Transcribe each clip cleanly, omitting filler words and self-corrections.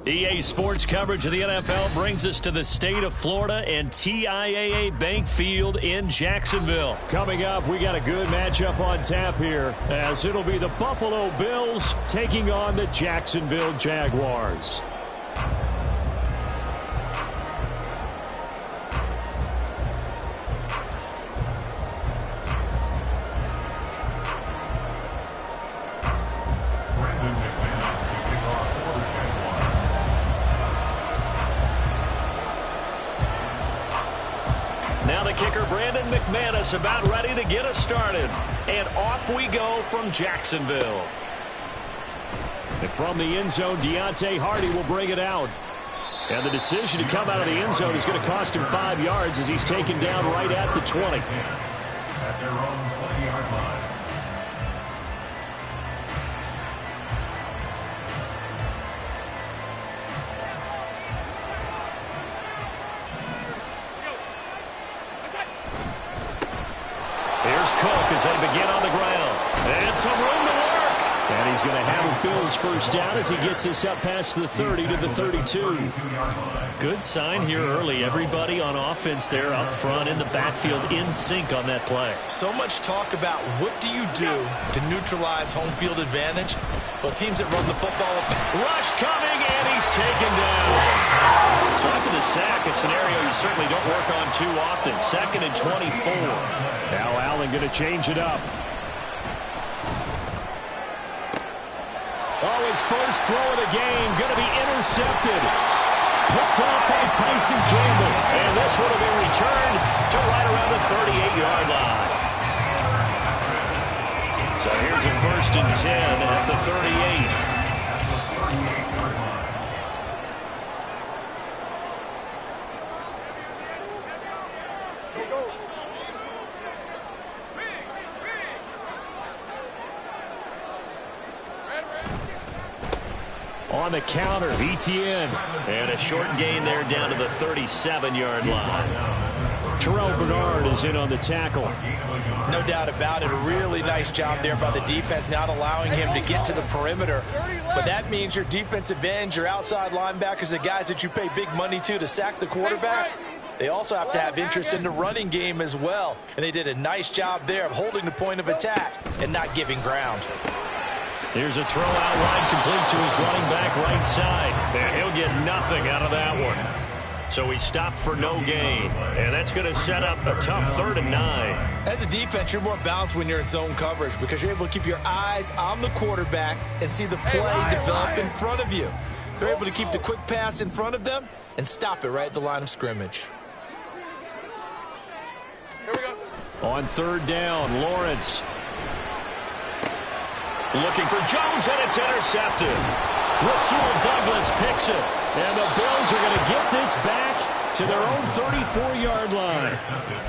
EA Sports coverage of the NFL brings us to the state of Florida and TIAA Bank Field in Jacksonville. Coming up, we got a good matchup on tap here, as it'll be the Buffalo Bills taking on the Jacksonville Jaguars. McManus about ready to get us started. And off we go from Jacksonville. And from the end zone, Deontay Hardy will bring it out. And the decision to come out of the end zone is going to cost him 5 yards as he's taken down right at the 20. At their own 20-yard line. Here's Cook as they begin on the ground. And some room to work. And he's going to have Bill's first down as he gets us up past the 30 to the 32. Good sign here early. Everybody on offense there up front in the backfield in sync on that play. So much talk about what do you do to neutralize home field advantage? Well, teams that run the football. Rush coming, and he's taken down. So after the sack, a scenario you certainly don't work on too often. 2nd and 24. Now Allen going to change it up. Oh, his first throw of the game going to be intercepted. Picked off by Tyson Campbell. And this would have been returned to right around the 38-yard line. So here's a 1st and 10 at the 38. On the counter, ETN. And a short gain there down to the 37-yard line. Terrell Bernard is in on the tackle. No doubt about it. A really nice job there by the defense, not allowing him to get to the perimeter. But that means your defensive ends, your outside linebackers, the guys that you pay big money to sack the quarterback, they also have to have interest in the running game as well. And they did a nice job there of holding the point of attack and not giving ground. Here's a throw out wide complete to his running back right side. And he'll get nothing out of that one. So he stopped for no gain. And that's going to set up a tough 3rd and 9. As a defense, you're more balanced when you're in zone coverage because you're able to keep your eyes on the quarterback and see the play develop in front of you. They're able to keep the quick pass in front of them and stop it right at the line of scrimmage. Here we go. On 3rd down, Lawrence. Looking for Jones, and it's intercepted. Rasul Douglas picks it. And the Bills are going to get this back to their own 34-yard line.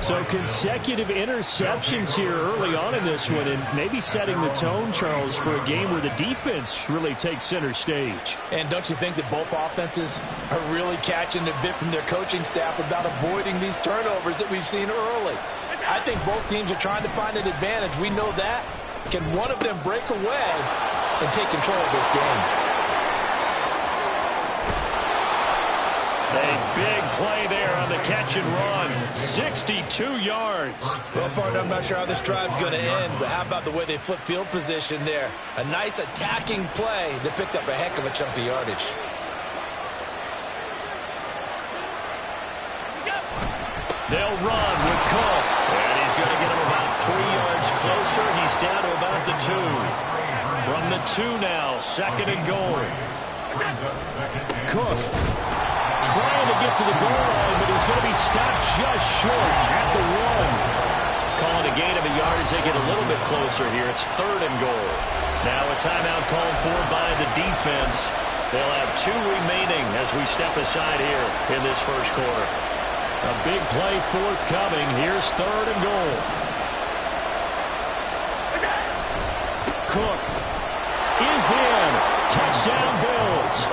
So consecutive interceptions here early on in this one, and maybe setting the tone, Charles, for a game where the defense really takes center stage. And don't you think that both offenses are really catching a bit from their coaching staff about avoiding these turnovers that we've seen early? I think both teams are trying to find an advantage. We know that. Can one of them break away and take control of this game? A big play there on the catch and run. 62 yards. Well, partner, I'm not sure how this drive's going to end, but how about the way they flip field position there? A nice attacking play that picked up a heck of a chunk of yardage. They'll run with Cook. And he's going to get him about 3 yards closer. He's down to about the 2. From the 2 now, 2nd and goal. Cook trying to get to the goal line, but he's going to be stopped just short at the 1. Calling a gain of a yard as they get a little bit closer here. It's 3rd and goal. Now a timeout called for by the defense. They'll have 2 remaining as we step aside here in this first quarter. A big play forthcoming. Here's 3rd and goal. Cook is in. Touchdown, Bills.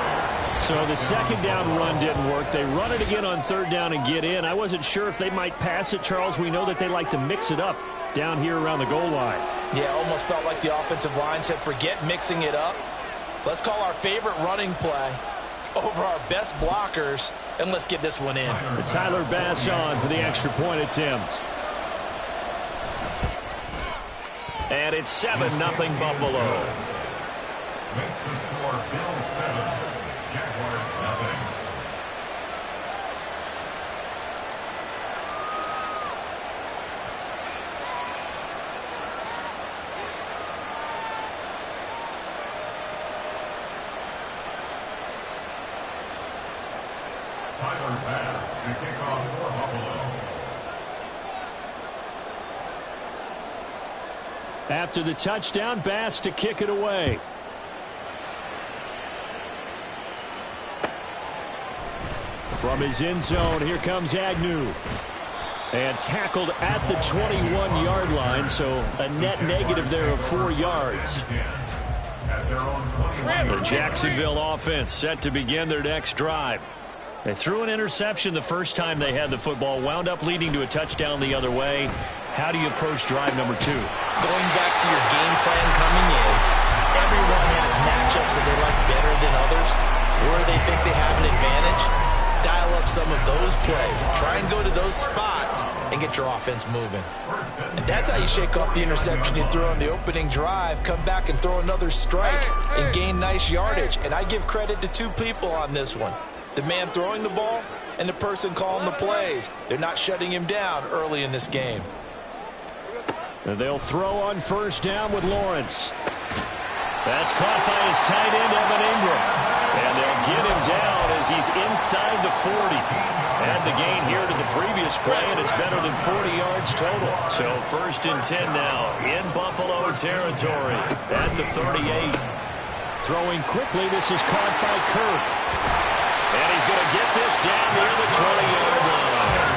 So the 2nd down run didn't work. They run it again on 3rd down and get in. I wasn't sure if they might pass it, Charles. We know that they like to mix it up down here around the goal line. Yeah, almost felt like the offensive line said, forget mixing it up. Let's call our favorite running play over our best blockers, and let's get this one in. Tyler Bass on for the extra point attempt. And it's 7-0 Buffalo. Makes the score Bills 7, Jaguars nothing. Tyler Bass to kick off for Buffalo. After the touchdown, Bass to kick it away. From his end zone, here comes Agnew. And tackled at the 21-yard line, so a net negative there of 4 yards. The Jacksonville offense set to begin their next drive. They threw an interception the first time they had the football, wound up leading to a touchdown the other way. How do you approach drive number 2? Going back to your game plan coming in, everyone has matchups that they like better than others, where they think they have an advantage. Dial up some of those plays. Try and go to those spots and get your offense moving. And that's how you shake off the interception you threw on the opening drive, come back and throw another strike and gain nice yardage. And I give credit to 2 people on this one. The man throwing the ball and the person calling the plays. They're not shutting him down early in this game. And they'll throw on first down with Lawrence. That's caught by his tight end, Evan Ingram. And they'll get him down as he's inside the 40. Add the gain here to the previous play, and it's better than 40 yards total. So 1st and 10 now in Buffalo territory at the 38. Throwing quickly, this is caught by Kirk. And he's going to get this down near the 20-yard line.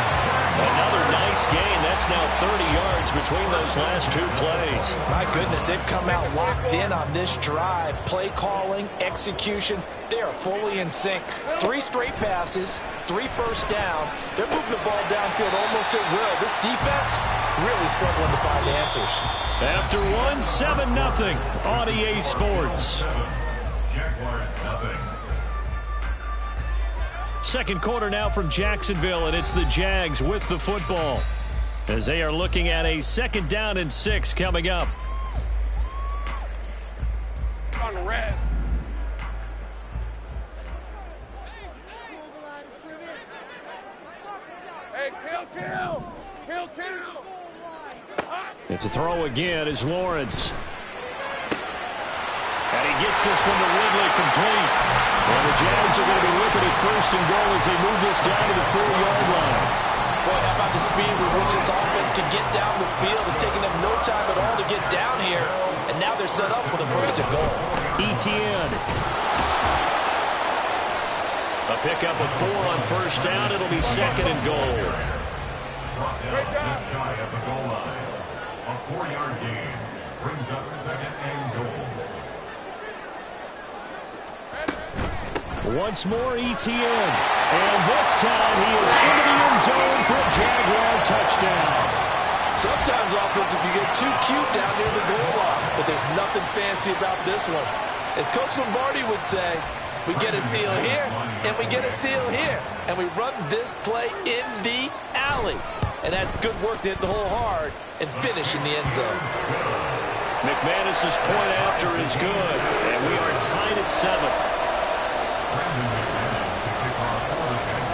Another nice gain. That's now 30 yards between those last 2 plays. My goodness, they've come out locked in on this drive. Play calling, execution, they are fully in sync. 3 straight passes, 3 first downs. They're moving the ball downfield almost at will. This defense really struggling to find answers. After 7-0 on EA Sports. Jaguars nothing. Second quarter now from Jacksonville, and it's the Jags with the football as they are looking at a 2nd down and 6 coming up. On the red. Hey, kill. It's a throw again as Lawrence. And he gets this one to Ridley complete. And the Jags are going to be looking at 1st and goal as they move this down to the 4-yard line. Boy, how about the speed with which this offense can get down the field? It's taking them no time at all to get down here. And now they're set up with a 1st and goal. Etienne. A pickup of 4 on 1st down. It'll be 2nd and goal. Brought down just shy of the goal line. A 4-yard gain brings up 2nd and goal. Once more, Etienne. And this time he is into the end zone for a Jaguar touchdown. Sometimes offensive, you get too cute down near the goal line, but there's nothing fancy about this one. As Coach Lombardi would say, we get a seal here, and we get a seal here, and we run this play in the alley. And that's good work to hit the hole hard and finish in the end zone. McManus's point after is good, and we are tied at 7.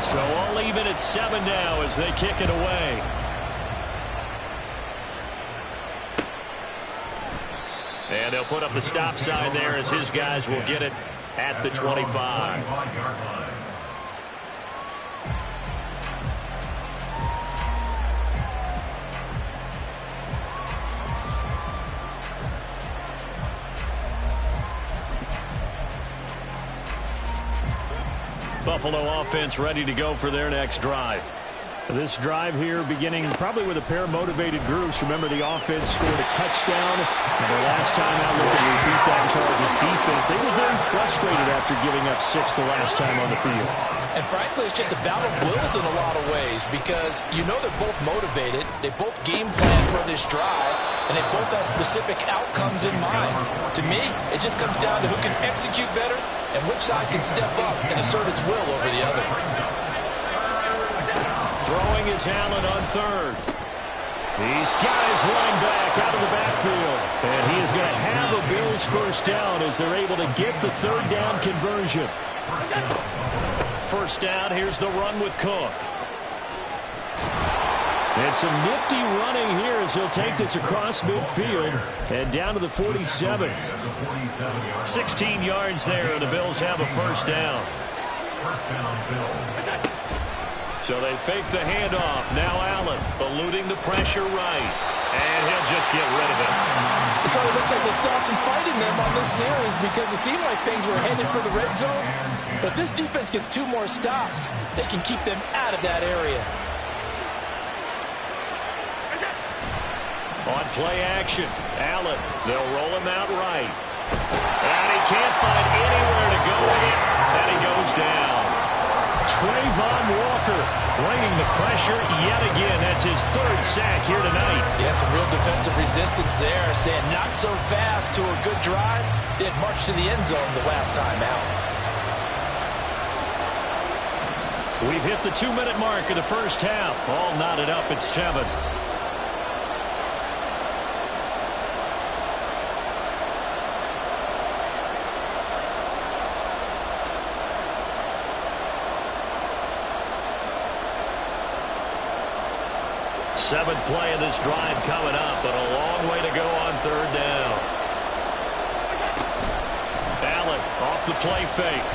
So all even at 7 now as they kick it away. And they'll put up the stop sign there as his guys will get it at the 25. Buffalo offense ready to go for their next drive. This drive here beginning probably with a pair of motivated groups. Remember, the offense scored a touchdown. And the last time out looking to beat that Chargers defense, they were very frustrated after giving up 6 the last time on the field. And frankly, it's just a battle of wills in a lot of ways because you know they're both motivated. They both game plan for this drive, and they both have specific outcomes in mind. To me, it just comes down to who can execute better and which side can step up and assert its will over the other. Throwing is Allen on third. He's got his running back out of the backfield. And he is going to have a Bills first down as they're able to get the third down conversion. First down, here's the run with Cook. And some nifty running here as he'll take this across midfield and down to the 47. 16 yards there, and the Bills have a first down. So they fake the handoff. Now Allen eluding the pressure right. And he'll just get rid of it. So it looks like they still have some fight in them on this series because it seemed like things were headed for the red zone. But this defense gets 2 more stops. They can keep them out of that area. On play action, Allen, they'll roll him out right. And he can't find anywhere to go in, and he goes down. Trayvon Walker bringing the pressure yet again. That's his 3rd sack here tonight. Yeah, some real defensive resistance there, saying not so fast to a good drive. Did march to the end zone the last time out. We've hit the 2-minute mark of the first half. All knotted up at 7. Seventh play of this drive coming up, but a long way to go on third down. Allen off the play fake.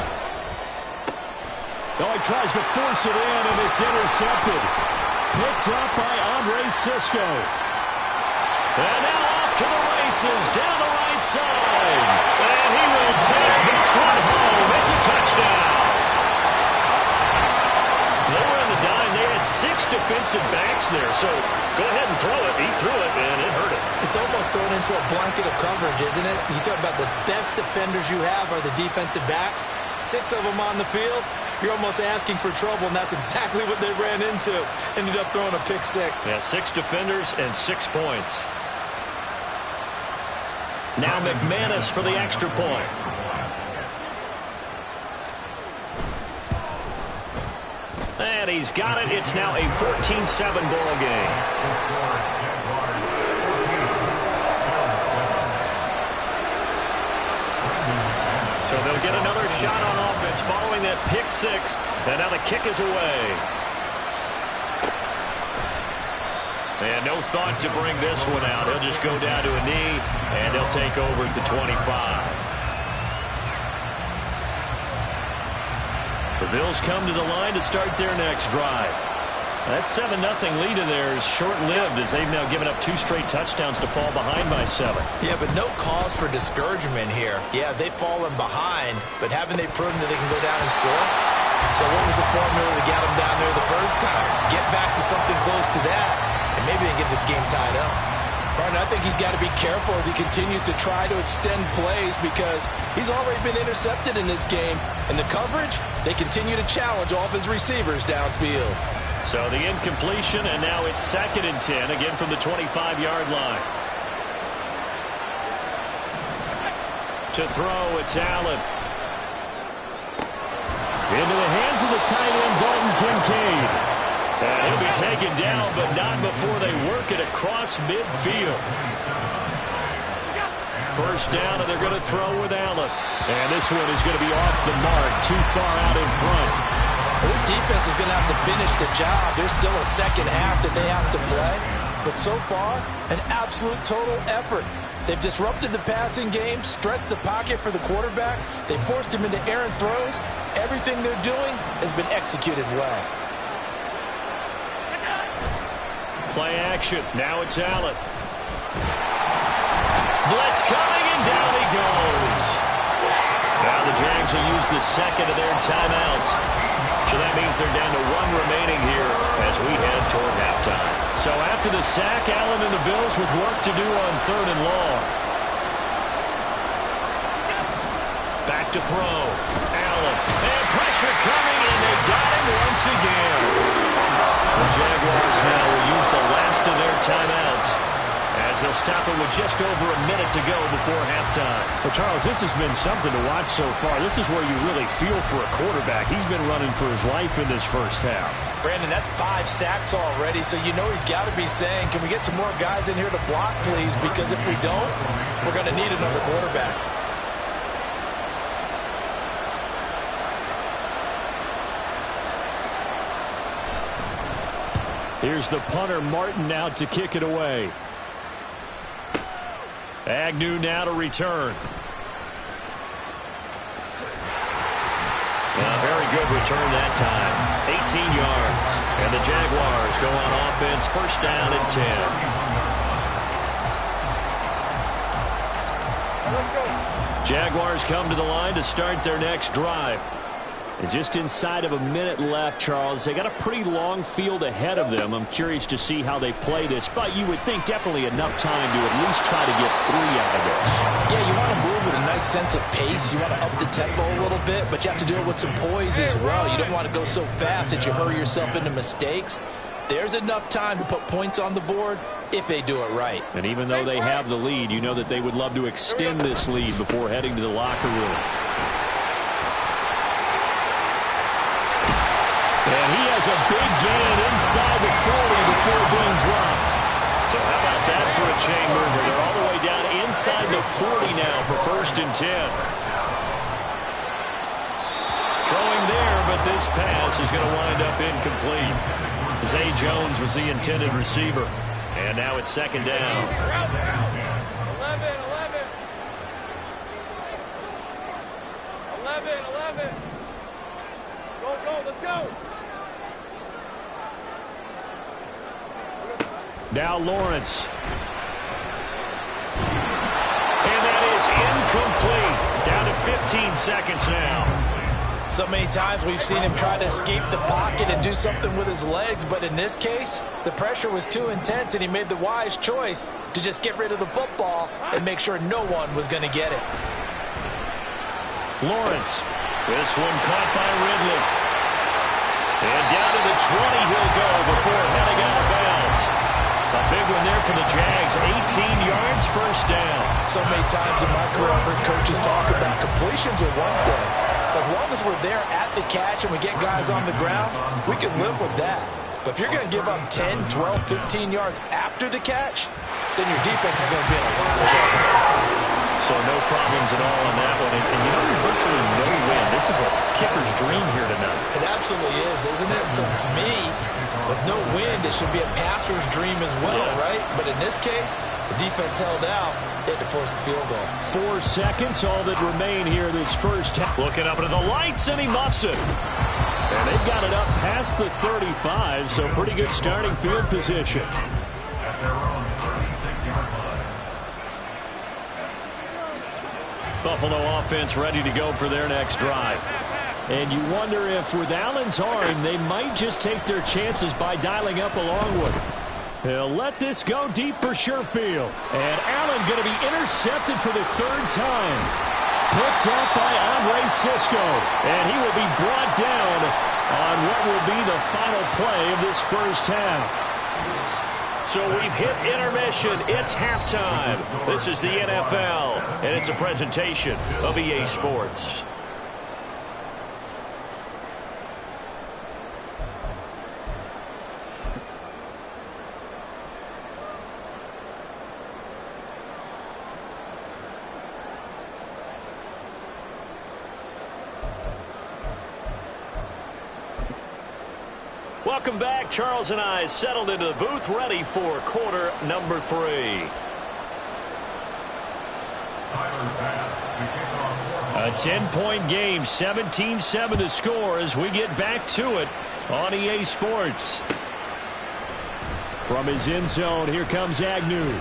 Oh, he tries to force it in, and it's intercepted. Picked up by Andre Cisco. And now off to the races, down the right side. And he will take this one home. It's a touchdown. They were in the dime. They had 6 defensive backs there, so go ahead and throw it. He threw it, and it hurt him. It's almost thrown into a blanket of coverage, isn't it? You talk about the best defenders you have are the defensive backs. 6 of them on the field. You're almost asking for trouble, and that's exactly what they ran into. Ended up throwing a pick 6. Yeah, 6 defenders and 6 points. Now McManus for the extra point. And he's got it. It's now a 14-7 ball game. So they'll get another shot on offense following that pick 6. And now the kick is away. And no thought to bring this one out. He'll just go down to a knee, and he'll take over at the 25. The Bills come to the line to start their next drive. That 7-0 lead of theirs short-lived as they've now given up 2 straight touchdowns to fall behind by 7. Yeah, but no cause for discouragement here. Yeah, they've fallen behind, but haven't they proven that they can go down and score? So what was the formula that got them down there the first time? Get back to something close to that, and maybe they get this game tied up. Martin, I think he's got to be careful as he continues to try to extend plays because he's already been intercepted in this game. And the coverage, they continue to challenge all of his receivers downfield. So the incompletion, and now it's 2nd and 10, again from the 25-yard line. To throw, it's Allen. Into the hands of the tight end, Dalton Kincaid. And he'll be taken down, but not before they work it across midfield. First down, and they're going to throw with Allen. And this one is going to be off the mark, too far out in front. Well, this defense is going to have to finish the job. There's still a second half that they have to play. But so far, an absolute total effort. They've disrupted the passing game, stressed the pocket for the quarterback. They forced him into errant throws. Everything they're doing has been executed well. Play action. Now it's Allen. Blitz coming, and down he goes. Now the Jags will use the 2nd of their timeouts. So that means they're down to 1 remaining here as we head toward halftime. So after the sack, Allen and the Bills with work to do on 3rd and long. Back to throw. Allen. And pressure coming, and they got him once again. The Jaguars now will use the last of their timeouts as as they'll stop it with just over a minute to go before halftime. Well, Charles, this has been something to watch so far. This is where you really feel for a quarterback. He's been running for his life in this first half. Brandon, that's 5 sacks already, so you know he's got to be saying, can we get some more guys in here to block, please? Because if we don't, we're going to need another quarterback. Here's the punter, Martin, out to kick it away. Agnew now to return. A very good return that time. 18 yards. And the Jaguars go on offense, first down and 10. Jaguars come to the line to start their next drive. And just inside of a minute left, Charles. They got a pretty long field ahead of them. I'm curious to see how they play this, but you would think definitely enough time to at least try to get 3 out of this. Yeah, you want to move with a nice sense of pace. You want to up the tempo a little bit, but you have to do it with some poise as well. You don't want to go so fast that you hurry yourself into mistakes. There's enough time to put points on the board if they do it right. And even though they have the lead, you know that they would love to extend this lead before heading to the locker room. And he has a big gain inside the 40 before being dropped. So how about that for a chain mover? They're all the way down inside the 40 now for first and 10. Throwing there, but this pass is going to wind up incomplete. Zay Jones was the intended receiver. And now it's second down. 11. Go, let's go. Now Lawrence. And that is incomplete. Down to 15 seconds now. So many times we've seen him try to escape the pocket and do something with his legs, but in this case, the pressure was too intense and he made the wise choice to just get rid of the football and make sure no one was going to get it. Lawrence. This one caught by Ridley. And down to the 20 he'll go before heading out of bounds. A big one there for the Jags. 18 yards, first down. So many times in my career I've heard coaches talk about completions are one thing. As long as we're there at the catch and we get guys on the ground, we can live with that. But if you're going to give up 10, 12, 15 yards after the catch, then your defense is going to be in a lot of trouble. So no problems at all on that one. And you know, there's virtually no win. This is a kicker's dream here tonight. It absolutely is, isn't it? So to me, with no wind, it should be a passer's dream as well, right? But in this case, the defense held out. They had to force the field goal. 4 seconds, all that remain here this first half. Looking up into the lights, and he muffs it. And they've got it up past the 35, so pretty good starting field position. At their own 36-yard line. Buffalo offense ready to go for their next drive. And you wonder if with Allen's arm, they might just take their chances by dialing up a long one. They'll let this go deep for Sherfield. And Allen going to be intercepted for the 3rd time. Picked up by Andre Cisco. And he will be brought down on what will be the final play of this first half. So we've hit intermission. It's halftime. This is the NFL, and it's a presentation of EA Sports. Welcome back. Charles and I settled into the booth, ready for quarter number 3. A 10-point game, 17-7 the score as we get back to it on EA Sports. From his end zone, here comes Agnew.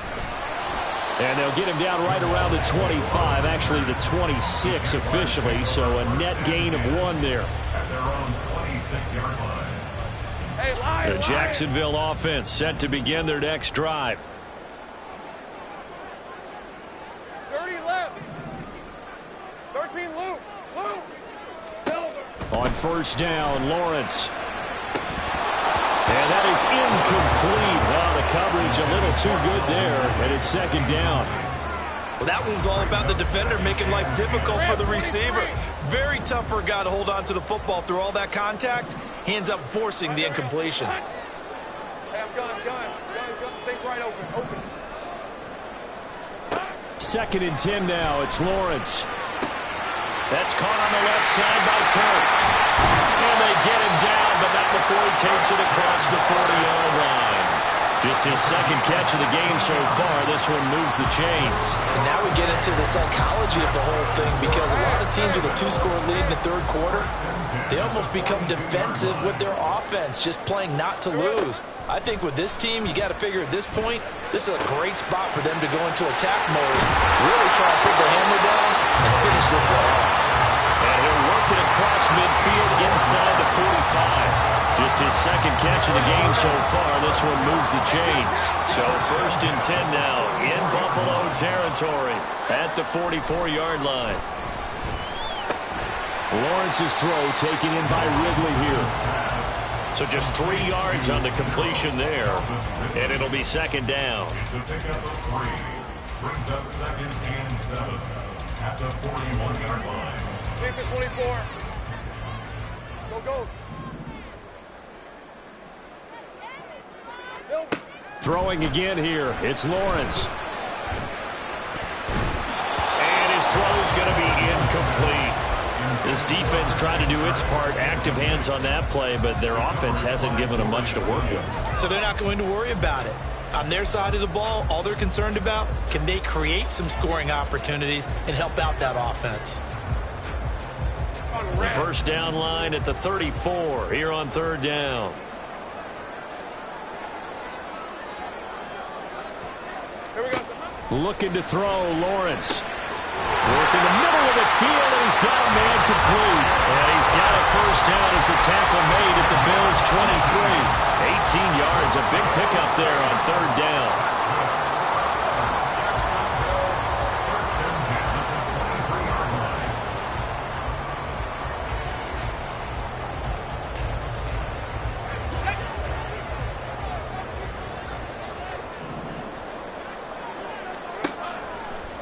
And they'll get him down right around the 25, actually the 26 officially, so a net gain of 1 there. At their own 26-yard line. The Jacksonville offense set to begin their next drive. 30 left. 13 loop. Silver. On first down, Lawrence. And that is incomplete. Well, the coverage a little too good there, and it's second down. Well, that one was all about the defender making life difficult for the receiver. Very tough for a guy to hold on to the football through all that contact. He ends up forcing the incompletion. Hey, I'm gun. Take right open. Second and 10 now. It's Lawrence. That's caught on the left side by Kirk. And they get him down, but not before he takes it across the 40-yard line. Just his second catch of the game so far. This one moves the chains. And now we get into the psychology of the whole thing, because a lot of teams with a 2-score lead in the third quarter, they almost become defensive with their offense, just playing not to lose. I think with this team, you got to figure at this point, this is a great spot for them to go into attack mode, really try to put the hammer down and finish this one off. And he'll work it across midfield inside the 45. Just his second catch of the game so far. This one moves the chains. So first and 10 now in Buffalo territory at the 44-yard line. Lawrence's throw taken in by Ridley here. So just 3 yards on the completion there. And it'll be second down. The pickup of 3 brings up second and 7 at the 41-yard line. This is 24. Go. Throwing again here. It's Lawrence. And his throw's going to be incomplete. This defense tried to do its part, active hands on that play, but their offense hasn't given them much to work with. So they're not going to worry about it. On their side of the ball, all they're concerned about, can they create some scoring opportunities and help out that offense? First down line at the 34 here on third down. Here we go. Looking to throw, Lawrence. Work in the middle of the field, and he's got a man complete. And he's got a first down as the tackle made at the Bills' 23. 18 yards, a big pickup there on third down.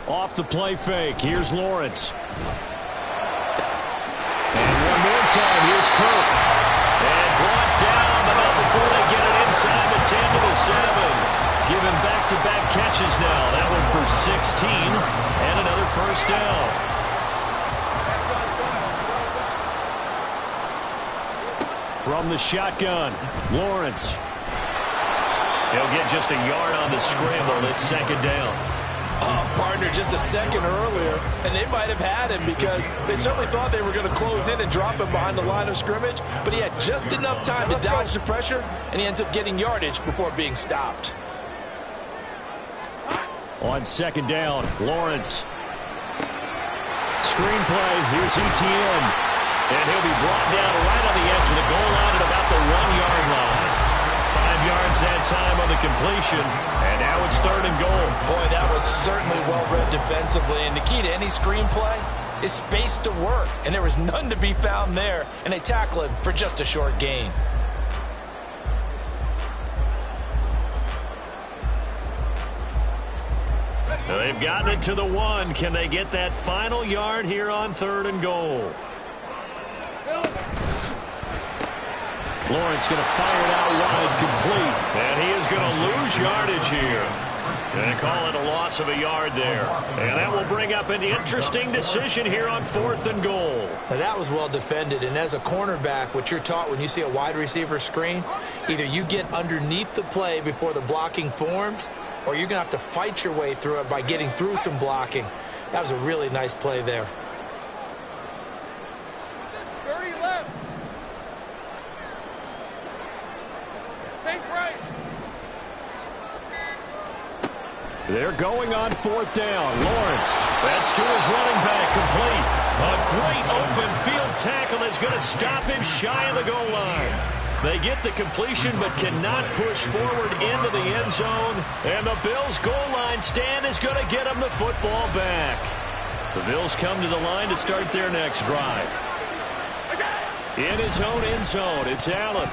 Off the play fake, here's Lawrence. And one more time, here's Kirk. And brought down, but not before they get it inside the 10 to the 7. Given back-to-back catches now. That one for 16, and another first down. From the shotgun, Lawrence. He'll get just a yard on the scramble. It's second down. Oh, partner, just a second earlier, and they might have had him because they certainly thought they were going to close in and drop him behind the line of scrimmage, but he had just enough time to dodge the pressure, and he ends up getting yardage before being stopped. On second down, Lawrence. Screenplay, here's Etienne. And he'll be brought down right on the edge of the goal line at about the 1-yard line. 5 yards that time on the completion, and now it's third and goal. Boy, that was certainly well-read defensively, and the key to any screenplay is space to work, and there was none to be found there, and they tackle him for just a short gain. They've gotten it to the 1. Can they get that final yard here on third and goal? Lawrence going to fire it out wide, complete. And he is going to lose yardage here. Going to call it a loss of a yard there. And that will bring up an interesting decision here on fourth and goal. Now that was well defended, and as a cornerback, what you're taught when you see a wide receiver screen, either you get underneath the play before the blocking forms, or you're going to have to fight your way through it by getting through some blocking. That was a really nice play there. 30 left. Think right. They're going on fourth down. Lawrence. That's to his running back, complete. A great open field tackle is going to stop him shy of the goal line. They get the completion but cannot push forward into the end zone. And the Bills' goal line stand is going to get them the football back. The Bills come to the line to start their next drive. In his own end zone, it's Allen.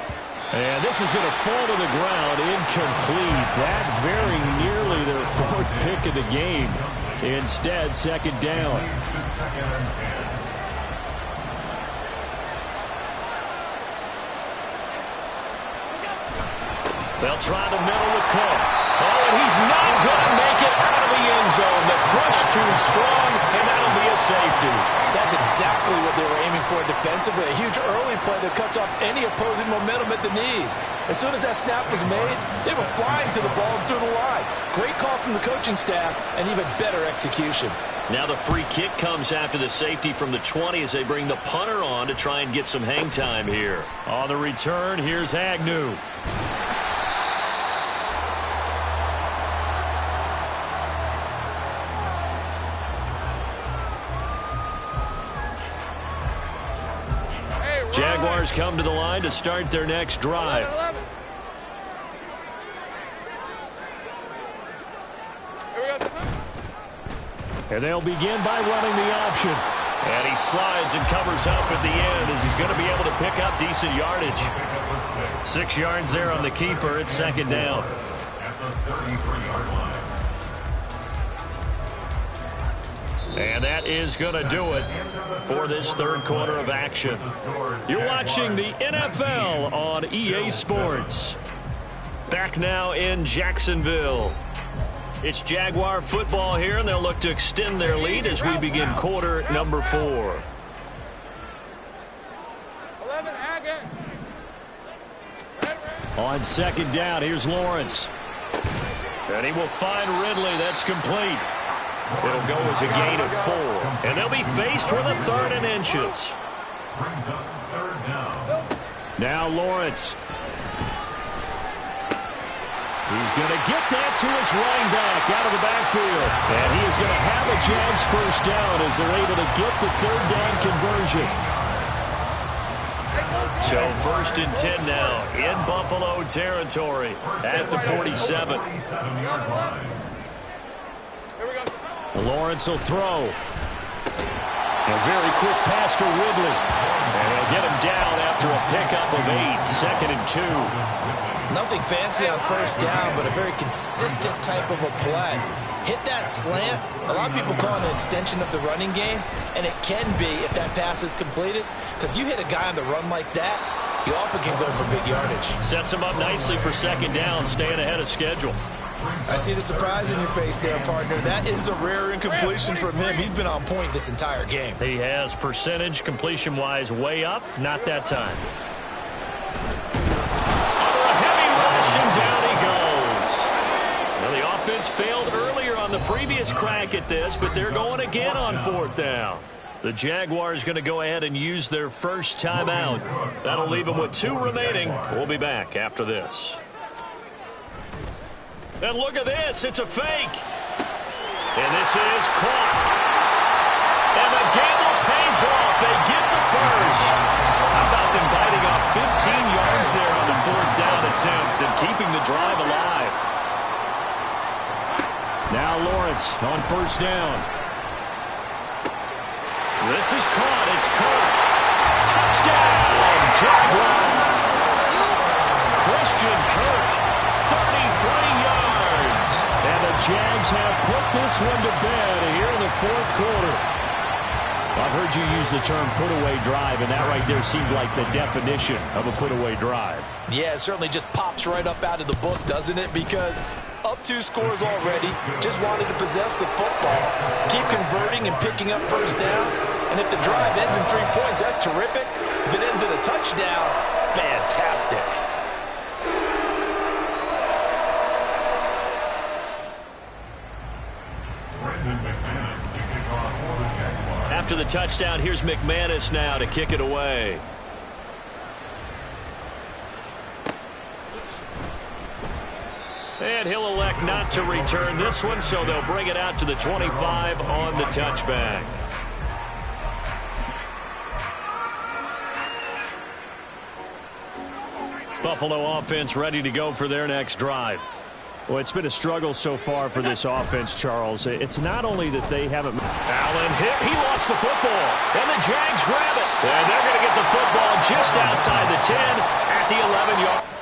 And this is going to fall to the ground, incomplete. That very nearly their fourth pick of the game. Instead, second down. They'll try the middle with Cook. Oh, and he's not going to make it out of the end zone. The push too strong, and that'll be a safety. That's exactly what they were aiming for defensively. A huge early play that cuts off any opposing momentum at the knees. As soon as that snap was made, they were flying to the ball and through the line. Great call from the coaching staff, and even better execution. Now the free kick comes after the safety from the 20 as they bring the punter on to try and get some hang time here. On the return, here's Agnew. Jaguars come to the line to start their next drive. And they'll begin by running the option. And he slides and covers up at the end as he's going to be able to pick up decent yardage. 6 yards there on the keeper. It's second down. At the 33-yard line. And that is going to do it for this third quarter of action. You're watching the NFL on EA Sports. Back now in Jacksonville. It's Jaguar football here, and they'll look to extend their lead as we begin quarter number 4. 11, Haggett. On second down, here's Lawrence. And he will find Ridley. That's complete. It'll go as a gain of 4. And they'll be faced with a 3rd and inches. Brings up third down. Now Lawrence. He's going to get that to his running back out of the backfield. And he is going to have a Jags first down as they're able to get the 3rd down conversion. So 1st and 10 now in Buffalo territory at the 47. 47-yard line. Lawrence will throw. A very quick pass to Ridley. And he'll get him down after a pickup of 8. 2nd and 2. Nothing fancy on first down, but a very consistent type of a play. Hit that slant. A lot of people call it an extension of the running game, and it can be if that pass is completed, because you hit a guy on the run like that, you often can go for big yardage. Sets him up nicely for second down, staying ahead of schedule. I see the surprise in your face there, partner. That is a rare incompletion from him. He's been on point this entire game. He has percentage completion-wise way up, not that time. Under a heavy rush, and down he goes. Well, the offense failed earlier on the previous crack at this, but they're going again on 4th down. The Jaguars going to go ahead and use their first timeout. That'll leave them with 2 remaining. We'll be back after this. And look at this. It's a fake. And this is caught. And the gamble pays off. They get the first. How about them biting off 15 yards there on the 4th down attempt and keeping the drive alive? Now Lawrence on first down. This is caught. It's Kirk. Touchdown, Jaguars. Christian Kirk, 33 yards. And the Jags have put this one to bed here in the 4th quarter. I've heard you use the term put-away drive, and that right there seemed like the definition of a put-away drive. Yeah, it certainly just pops right up out of the book, doesn't it? Because up 2 scores already, just wanted to possess the football, keep converting and picking up first downs. And if the drive ends in 3 points, that's terrific. If it ends in a touchdown, fantastic. After the touchdown, here's McManus now to kick it away. And he'll elect not to return this one, so they'll bring it out to the 25 on the touchback. Buffalo offense ready to go for their next drive. Well, it's been a struggle so far for this offense, Charles. It's not only that they haven't... Allen hit. He lost the football. And the Jags grab it. And they're going to get the football just outside the 10 at the 11-yard.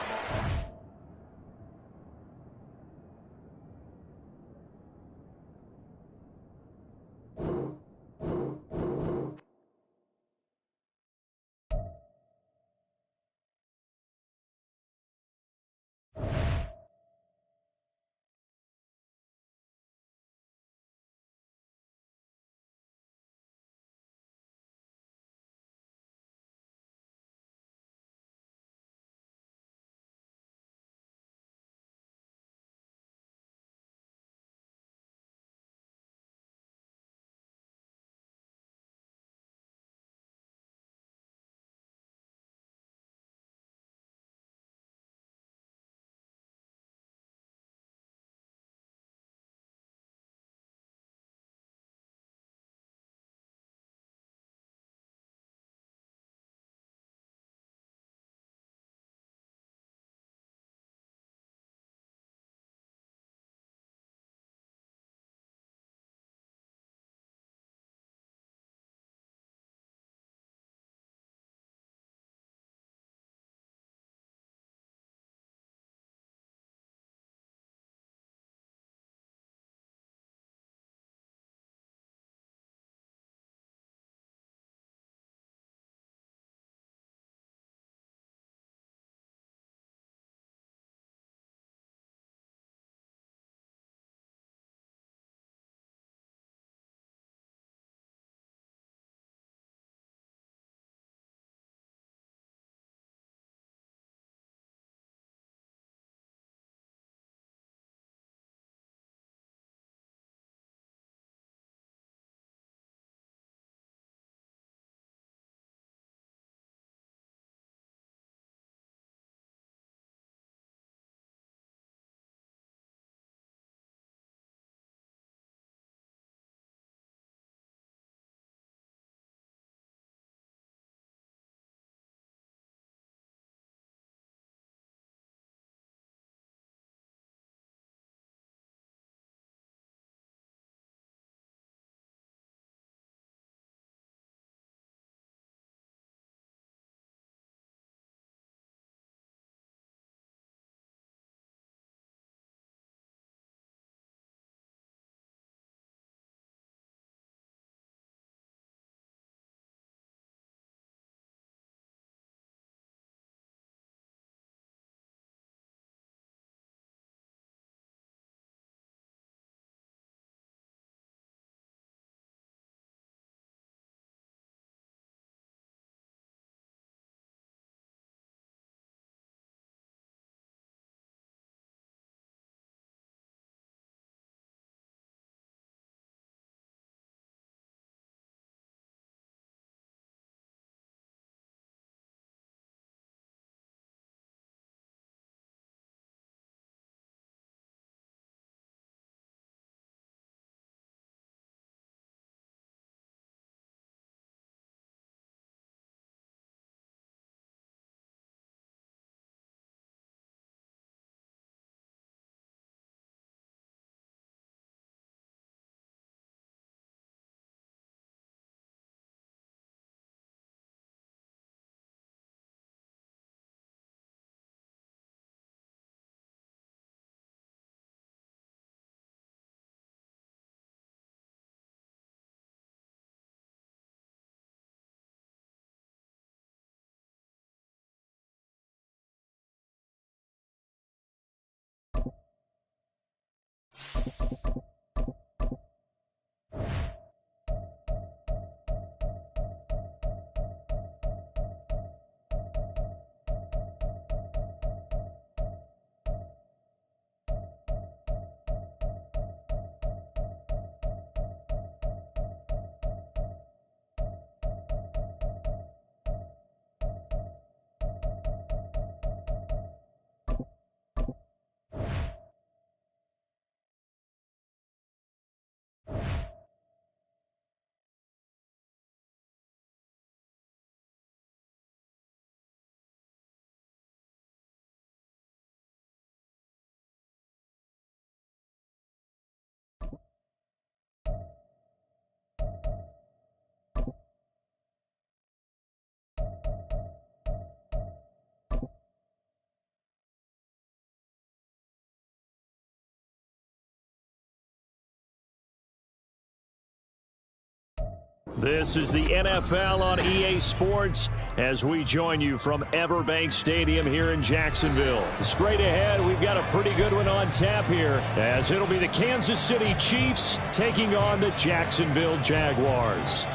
This is the NFL on EA Sports as we join you from Everbank Stadium here in Jacksonville. Straight ahead, we've got a pretty good one on tap here as it'll be the Kansas City Chiefs taking on the Jacksonville Jaguars.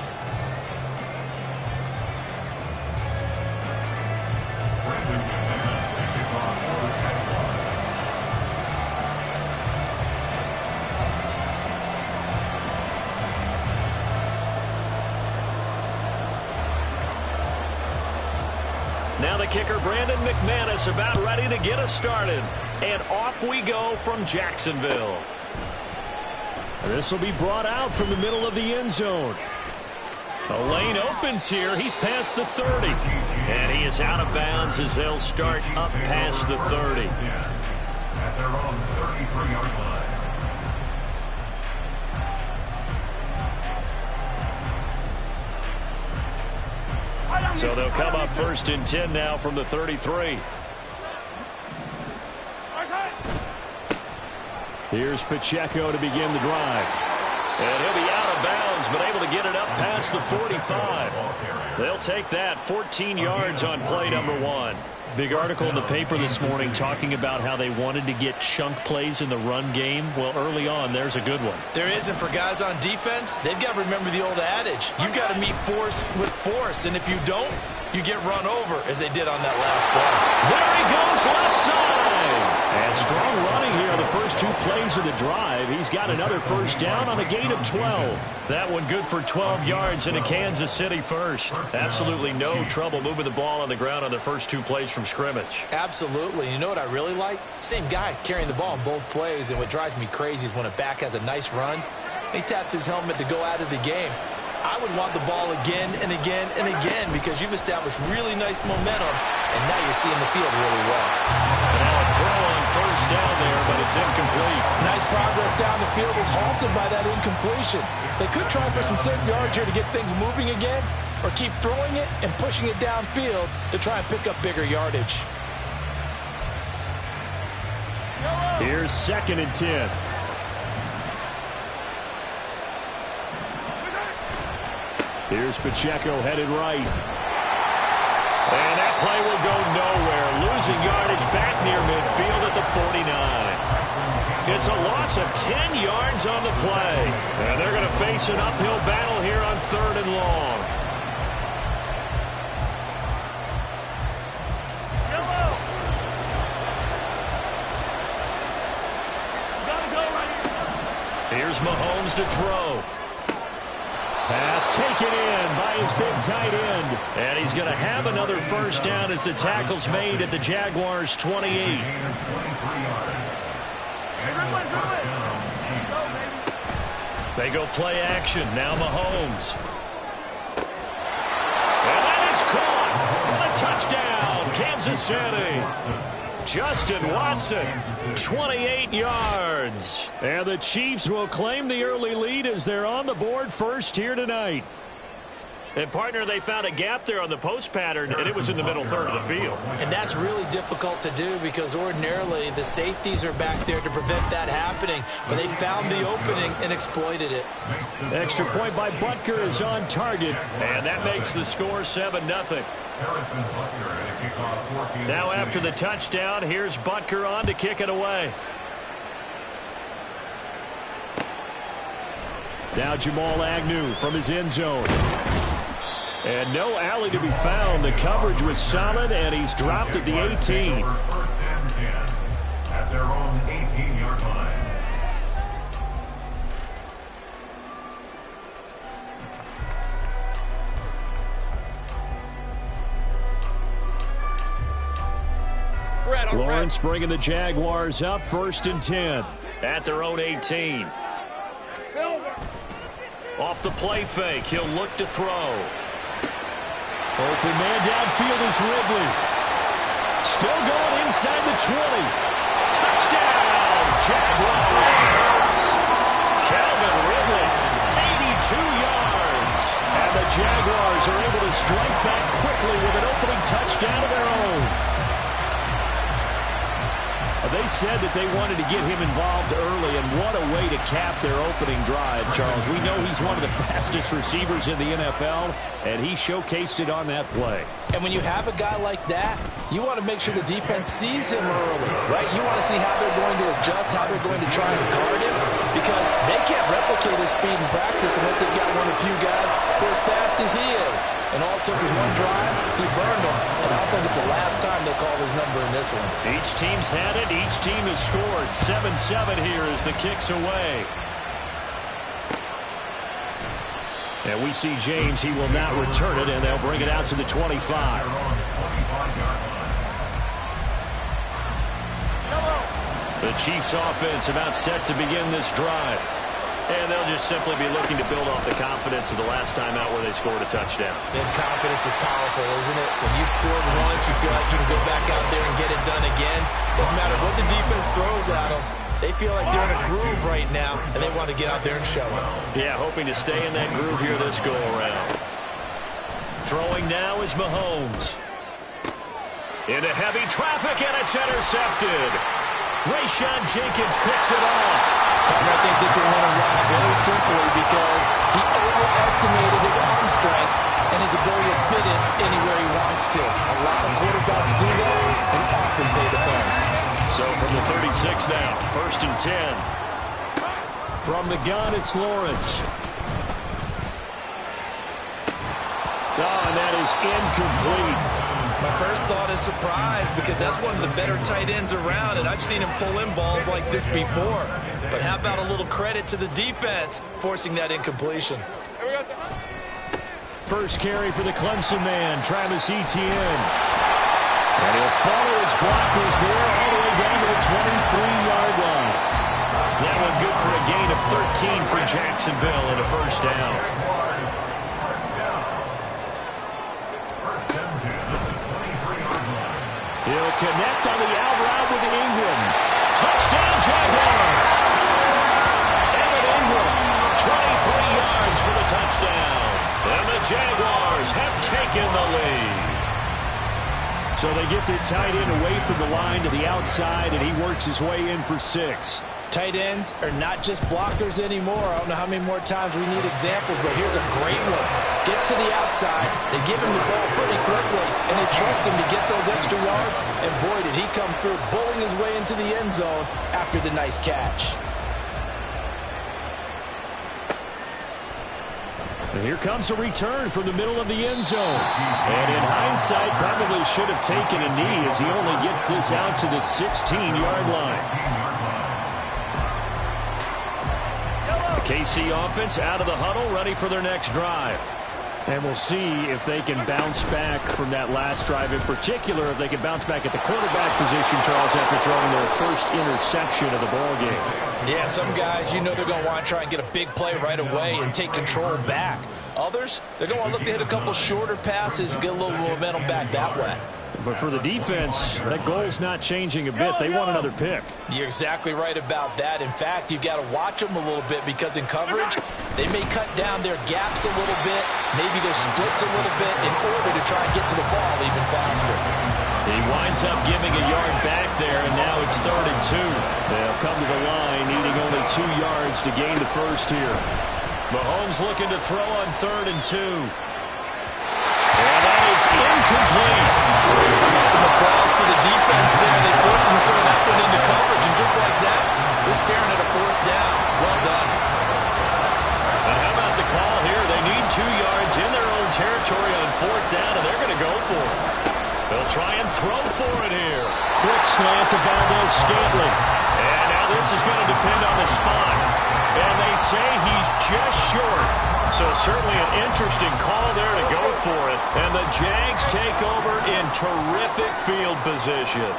Now the kicker, Brandon McManus, about ready to get us started. And off we go from Jacksonville. This will be brought out from the middle of the end zone. A lane opens here. He's past the 30. And he is out of bounds as they'll start up past the 30. At their own 33-yard line. So they'll come up 1st and 10 now from the 33. Here's Pacheco to begin the drive. And he'll be out of bounds, but able to get it up past the 45. They'll take that 14 yards on play number 1. Big article in the paper this morning talking about how they wanted to get chunk plays in the run game. Well, early on, there's a good one. There isn't for guys on defense. They've got to remember the old adage. You've got to meet force with force, and if you don't, you get run over, as they did on that last play. There he goes, left side. And strong running here on the first 2 plays of the drive. He's got another first down on a gain of 12. That one good for 12 yards into Kansas City first. Absolutely no trouble moving the ball on the ground on the first 2 plays from scrimmage. Absolutely. You know what I really like? Same guy carrying the ball in both plays, and what drives me crazy is when a back has a nice run, he taps his helmet to go out of the game. I would want the ball again and again and again because you've established really nice momentum, and now you're seeing the field really well. Now a throw on first down there, but it's incomplete. Nice progress down the field was halted by that incompletion. They could try for some certain yards here to get things moving again, or keep throwing it and pushing it downfield to try and pick up bigger yardage. Here's 2nd and 10. Here's Pacheco headed right. And that play will go nowhere. Losing yardage back near midfield at the 49. It's a loss of 10 yards on the play. And they're going to face an uphill battle here on 3rd and long. Here's Mahomes to throw. Pass taken in by his big tight end. And he's going to have another first down as the tackle's made at the Jaguars' 28. They go play action. Now Mahomes. And that is caught for the touchdown. Kansas City. Justin Watson, 28 yards. And the Chiefs will claim the early lead as they're on the board first here tonight. And, partner, they found a gap there on the post pattern, and it was in the middle third of the field. And that's really difficult to do because ordinarily the safeties are back there to prevent that happening. But they found the opening and exploited it. Extra point by Butker is on target. And that makes the score 7-0. Now after the touchdown, here's Butker on to kick it away. Now Jamal Agnew from his end zone. And no alley to be found. The coverage was solid, and he's dropped at the 18. 1st and 10 at their own 18-yard line. Lawrence bringing the Jaguars up 1st and 10. At their own 18. Off the play fake, he'll look to throw. Open man downfield is Ridley. Still going inside the 20. Touchdown, Jaguars. Calvin Ridley, 82 yards. And the Jaguars are able to strike back quickly with an opening touchdown of their own. They they said that they wanted to get him involved early, and what a way to cap their opening drive, Charles. We know he's one of the fastest receivers in the NFL, and he showcased it on that play. And when you have a guy like that, you want to make sure the defense sees him early, right? You want to see how they're going to adjust, how they're going to try and guard him, because they can't replicate his speed in practice unless they've got one of the few guys who are as fast as he is. And all it took was one drive, he burned them, and I don't think it's the last time they call his number in this one. Each team's had it, each team has scored. 7-7 here as the kick's away. And we see James, he will not return it, and they'll bring it out to the 25. The Chiefs offense about set to begin this drive. And they'll just simply be looking to build off the confidence of the last time out where they scored a touchdown. And confidence is powerful, isn't it? When you've scored once, you feel like you can go back out there and get it done again. Doesn't matter what the defense throws at them. They feel like they're in a groove right now, and they want to get out there and show it. Yeah, hoping to stay in that groove here this go-around. Throwing now is Mahomes. Into heavy traffic, and it's intercepted. Rayshon Jenkins picks it off. I think this will win a lot very simply because he overestimated his arm strength and his ability to fit it anywhere he wants to. A lot of quarterbacks do that and often pay the price. So from the 36 now, 1st and 10. From the gun, it's Lawrence. Oh, and that is incomplete. My first thought is surprise because that's one of the better tight ends around, and I've seen him pull in balls like this before. But how about a little credit to the defense forcing that incompletion? First carry for the Clemson man, Travis Etienne. And he'll follow his blockers there all the way down to the 23-yard line. That one good for a gain of 13 for Jacksonville and a first down. He'll connect on the out route with Ingram. Touchdown, Jaguars! Evan Ingram, 23 yards for the touchdown. And the Jaguars have taken the lead. So they get their tight end away from the line to the outside, and he works his way in for 6. Tight ends are not just blockers anymore. I don't know how many more times we need examples, but here's a great one. Gets to the outside, they give him the ball pretty quickly, and they trust him to get those extra yards, and boy, did he come through, bowling his way into the end zone after the nice catch. And here comes a return from the middle of the end zone. And in hindsight, probably should have taken a knee as he only gets this out to the 16-yard line. KC offense out of the huddle, ready for their next drive. And we'll see if they can bounce back from that last drive, in particular if they can bounce back at the quarterback position, Charles, after throwing their first interception of the ball game. Yeah, some guys, you know they're going to want to try and get a big play right away and take control back. Others, they're going to look to hit a couple shorter passes, get a little momentum back that way. But for the defense, that goal's not changing a bit. They want another pick. You're exactly right about that. In fact, you've got to watch them a little bit because in coverage, they may cut down their gaps a little bit, maybe their splits a little bit in order to try and get to the ball even faster. He winds up giving a yard back there, and now it's 3rd and 2. They'll come to the line needing only 2 yards to gain the first here. Mahomes looking to throw on 3rd and 2. And that is incomplete. Some applause for the defense there. They forced him to throw that one into coverage, and just like that, they're staring at a 4th down. Well done. And how about the call here? They need 2 yards in their own territory on 4th down, and they're going to go for it. They'll try and throw for it here. Quick slant to Valdes-Scantling. And now this is going to depend on the spot. And they say he's just short. So certainly an interesting call there to go for it. And the Jags take over in terrific field position.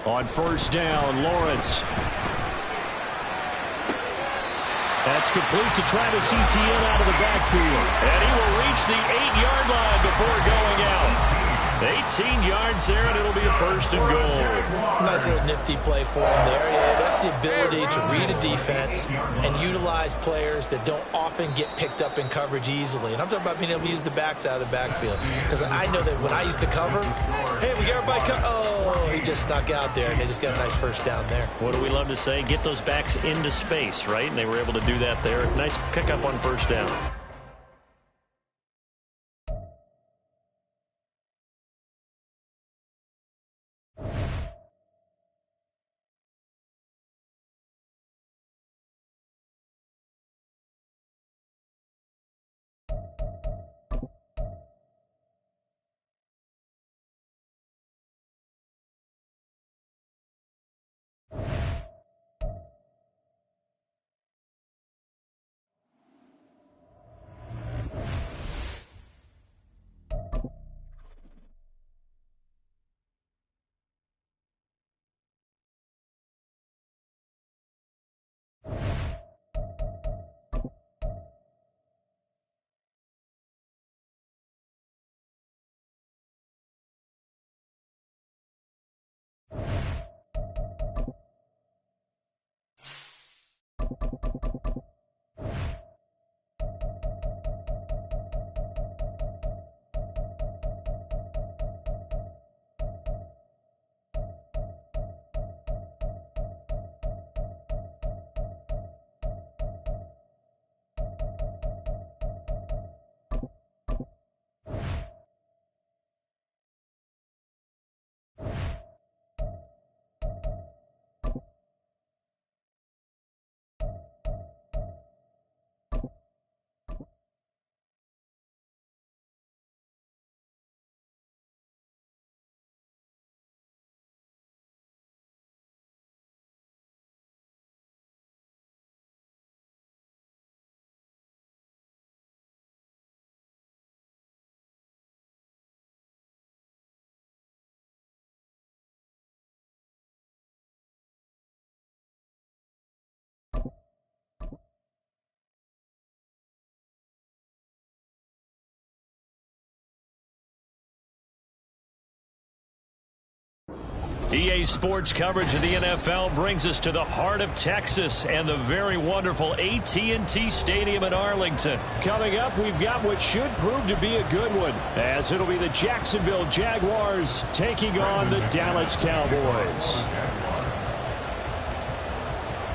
On 1st down, Lawrence. That's complete to Travis Etienne out of the backfield. And he will reach the 8-yard line before going out. 18 yards there, and it'll be a 1st and goal. Nice little nifty play for him there. Yeah, that's the ability to read a defense and utilize players that don't often get picked up in coverage easily. And I'm talking about being able to use the backside of the backfield. Because I know that when I used to cover, hey, we got everybody oh, he just snuck out there, and they just got a nice 1st down there. What do we love to say? Get those backs into space, right? And they were able to do that there. Nice pickup on 1st down. EA Sports coverage of the NFL brings us to the heart of Texas and the very wonderful AT&T Stadium in Arlington. Coming up, we've got what should prove to be a good one, as it'll be the Jacksonville Jaguars taking on the Dallas Cowboys.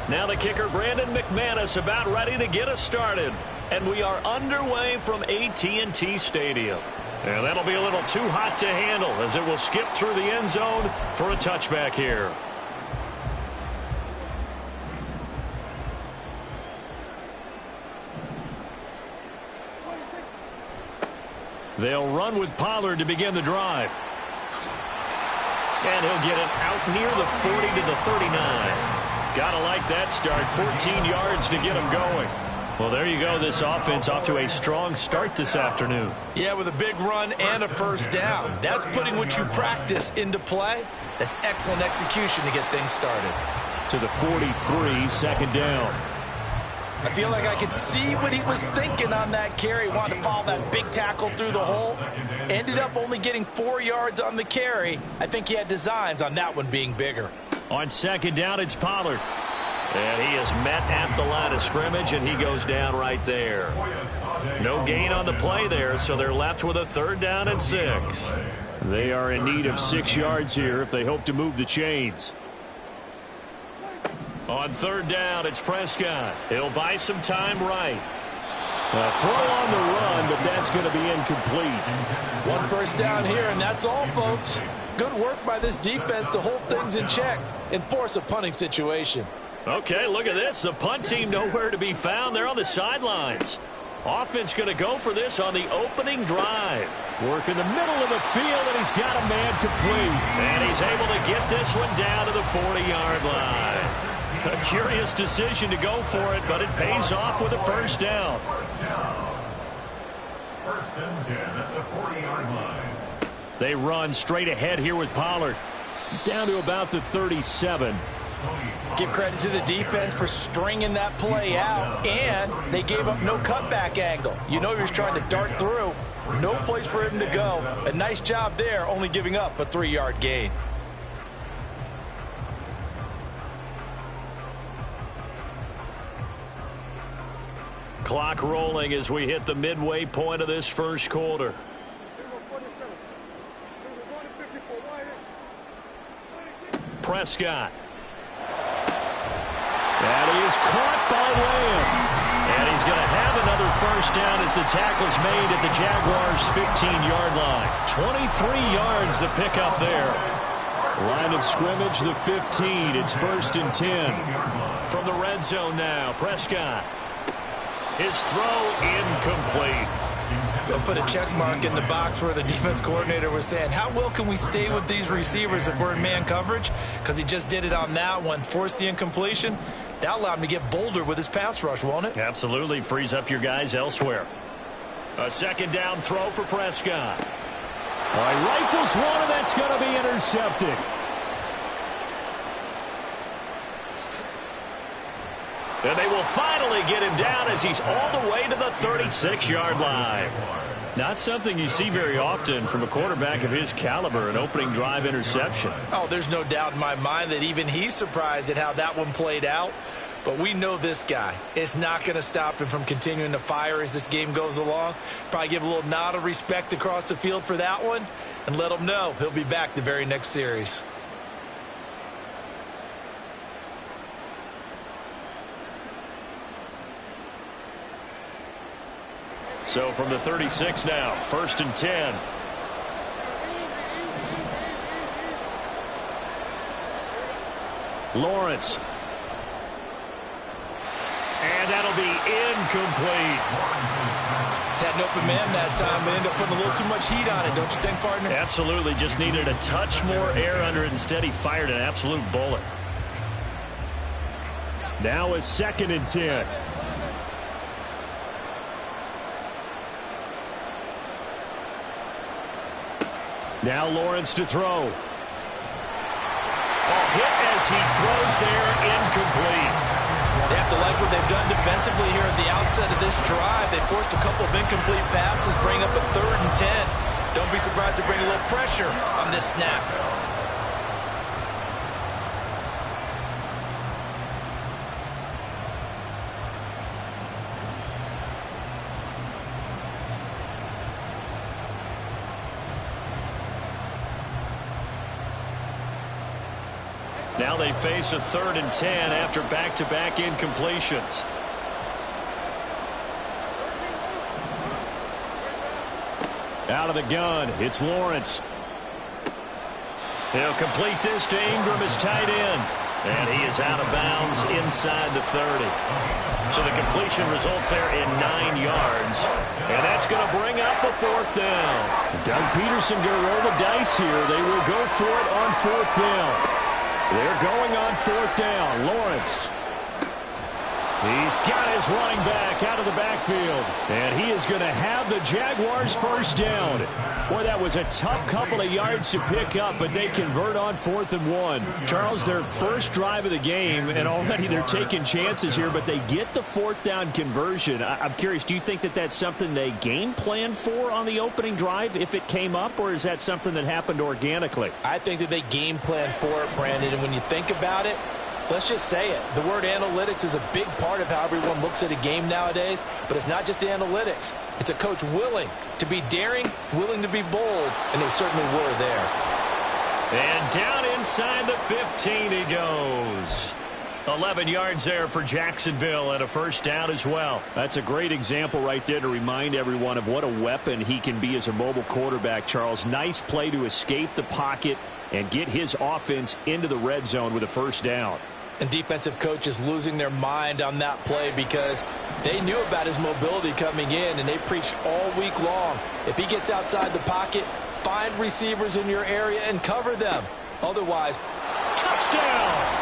Now the kicker, Brandon McManus, about ready to get us started. And we are underway from AT&T Stadium. And that'll be a little too hot to handle as it will skip through the end zone for a touchback here. They'll run with Pollard to begin the drive. And he'll get it out near the 40 to the 39. Gotta like that start. 14 yards to get him going. Well, there you go. This offense off to a strong start this afternoon. Yeah, with a big run and a 1st down. That's putting what you practice into play. That's excellent execution to get things started. To the 43, 2nd down. I feel like I could see what he was thinking on that carry. Wanted to follow that big tackle through the hole. Ended up only getting 4 yards on the carry. I think he had designs on that one being bigger. On 2nd down, it's Pollard. And he is met at the line of scrimmage, and he goes down right there. No gain on the play there, so they're left with a 3rd down and 6. They are in need of 6 yards here if they hope to move the chains. On 3rd down, it's Prescott. He'll buy some time right. A throw on the run, but that's going to be incomplete. 1 first down here, and that's all, folks. Good work by this defense to hold things in check and force a punting situation. Okay, look at this. The punt team nowhere to be found. They're on the sidelines. Offense going to go for this on the opening drive. Work in the middle of the field, and he's got a man complete. And he's able to get this one down to the 40-yard line. A curious decision to go for it, but it pays off with a 1st down. 1st and 10 at the 40-yard line. They run straight ahead here with Pollard. Down to about the 37. Give credit to the defense for stringing that play out, and they gave up no cutback angle. You know he was trying to dart through. No place for him to go. A nice job there, only giving up a 3-yard gain. Clock rolling as we hit the midway point of this first quarter. Prescott. And he is caught by Lamb. And he's going to have another first down as the tackle's made at the Jaguars' 15-yard line. 23 yards the pickup there. Line of scrimmage, the 15. It's 1st and 10. From the red zone now, Prescott. His throw incomplete. They'll put a check mark in the box where the defense coordinator was saying, how well can we stay with these receivers if we're in man coverage? Because he just did it on that one, forced the incompletion. That allowed him to get bolder with his pass rush, won't it? Absolutely. Frees up your guys elsewhere. A second down throw for Prescott. All right, rifles one, and that's going to be intercepted. And they will finally get him down as he's all the way to the 36-yard line. Not something you see very often from a quarterback of his caliber, an opening drive interception. Oh, there's no doubt in my mind that even he's surprised at how that one played out. But we know this guy is not going to stop him from continuing to fire as this game goes along. Probably give a little nod of respect across the field for that one and let him know he'll be back the very next series. So from the 36 now, 1st and 10. Lawrence. And that'll be incomplete. Had an open man that time, but ended up putting a little too much heat on it, don't you think, partner? Absolutely. Just needed a touch more air under it. Instead, he fired an absolute bullet. Now a 2nd and 10. Now Lawrence to throw. A hit as he throws there, incomplete. They have to like what they've done defensively here at the outset of this drive. They forced a couple of incomplete passes, bring up a 3rd and 10. Don't be surprised to bring a little pressure on this snap. Now they face a 3rd and 10 after back-to-back incompletions. Out of the gun, it's Lawrence. He'll complete this to Ingram, his tight end. And he is out of bounds inside the 30. So the completion results there in 9 yards. And that's going to bring up a 4th down. Doug Peterson going to roll the dice here. They will go for it on 4th down. They're going on 4th down. Lawrence. He's got his running back out of the backfield. And he is going to have the Jaguars' first down. Boy, that was a tough couple of yards to pick up, but they convert on 4th and 1. Charles, their first drive of the game, and already they're taking chances here, but they get the 4th down conversion. I'm curious, do you think that that's something they game planned for on the opening drive if it came up, or is that something that happened organically? I think that they game planned for it, Brandon, and when you think about it, let's just say it. The word analytics is a big part of how everyone looks at a game nowadays, but it's not just the analytics. It's a coach willing to be daring, willing to be bold, and they certainly were there. And down inside the 15 he goes. 11 yards there for Jacksonville and a first down as well. That's a great example right there to remind everyone of what a weapon he can be as a mobile quarterback, Charles. Nice play to escape the pocket and get his offense into the red zone with a first down. And defensive coaches losing their mind on that play because they knew about his mobility coming in, and they preached all week long. If he gets outside the pocket, find receivers in your area and cover them. Otherwise, touchdown!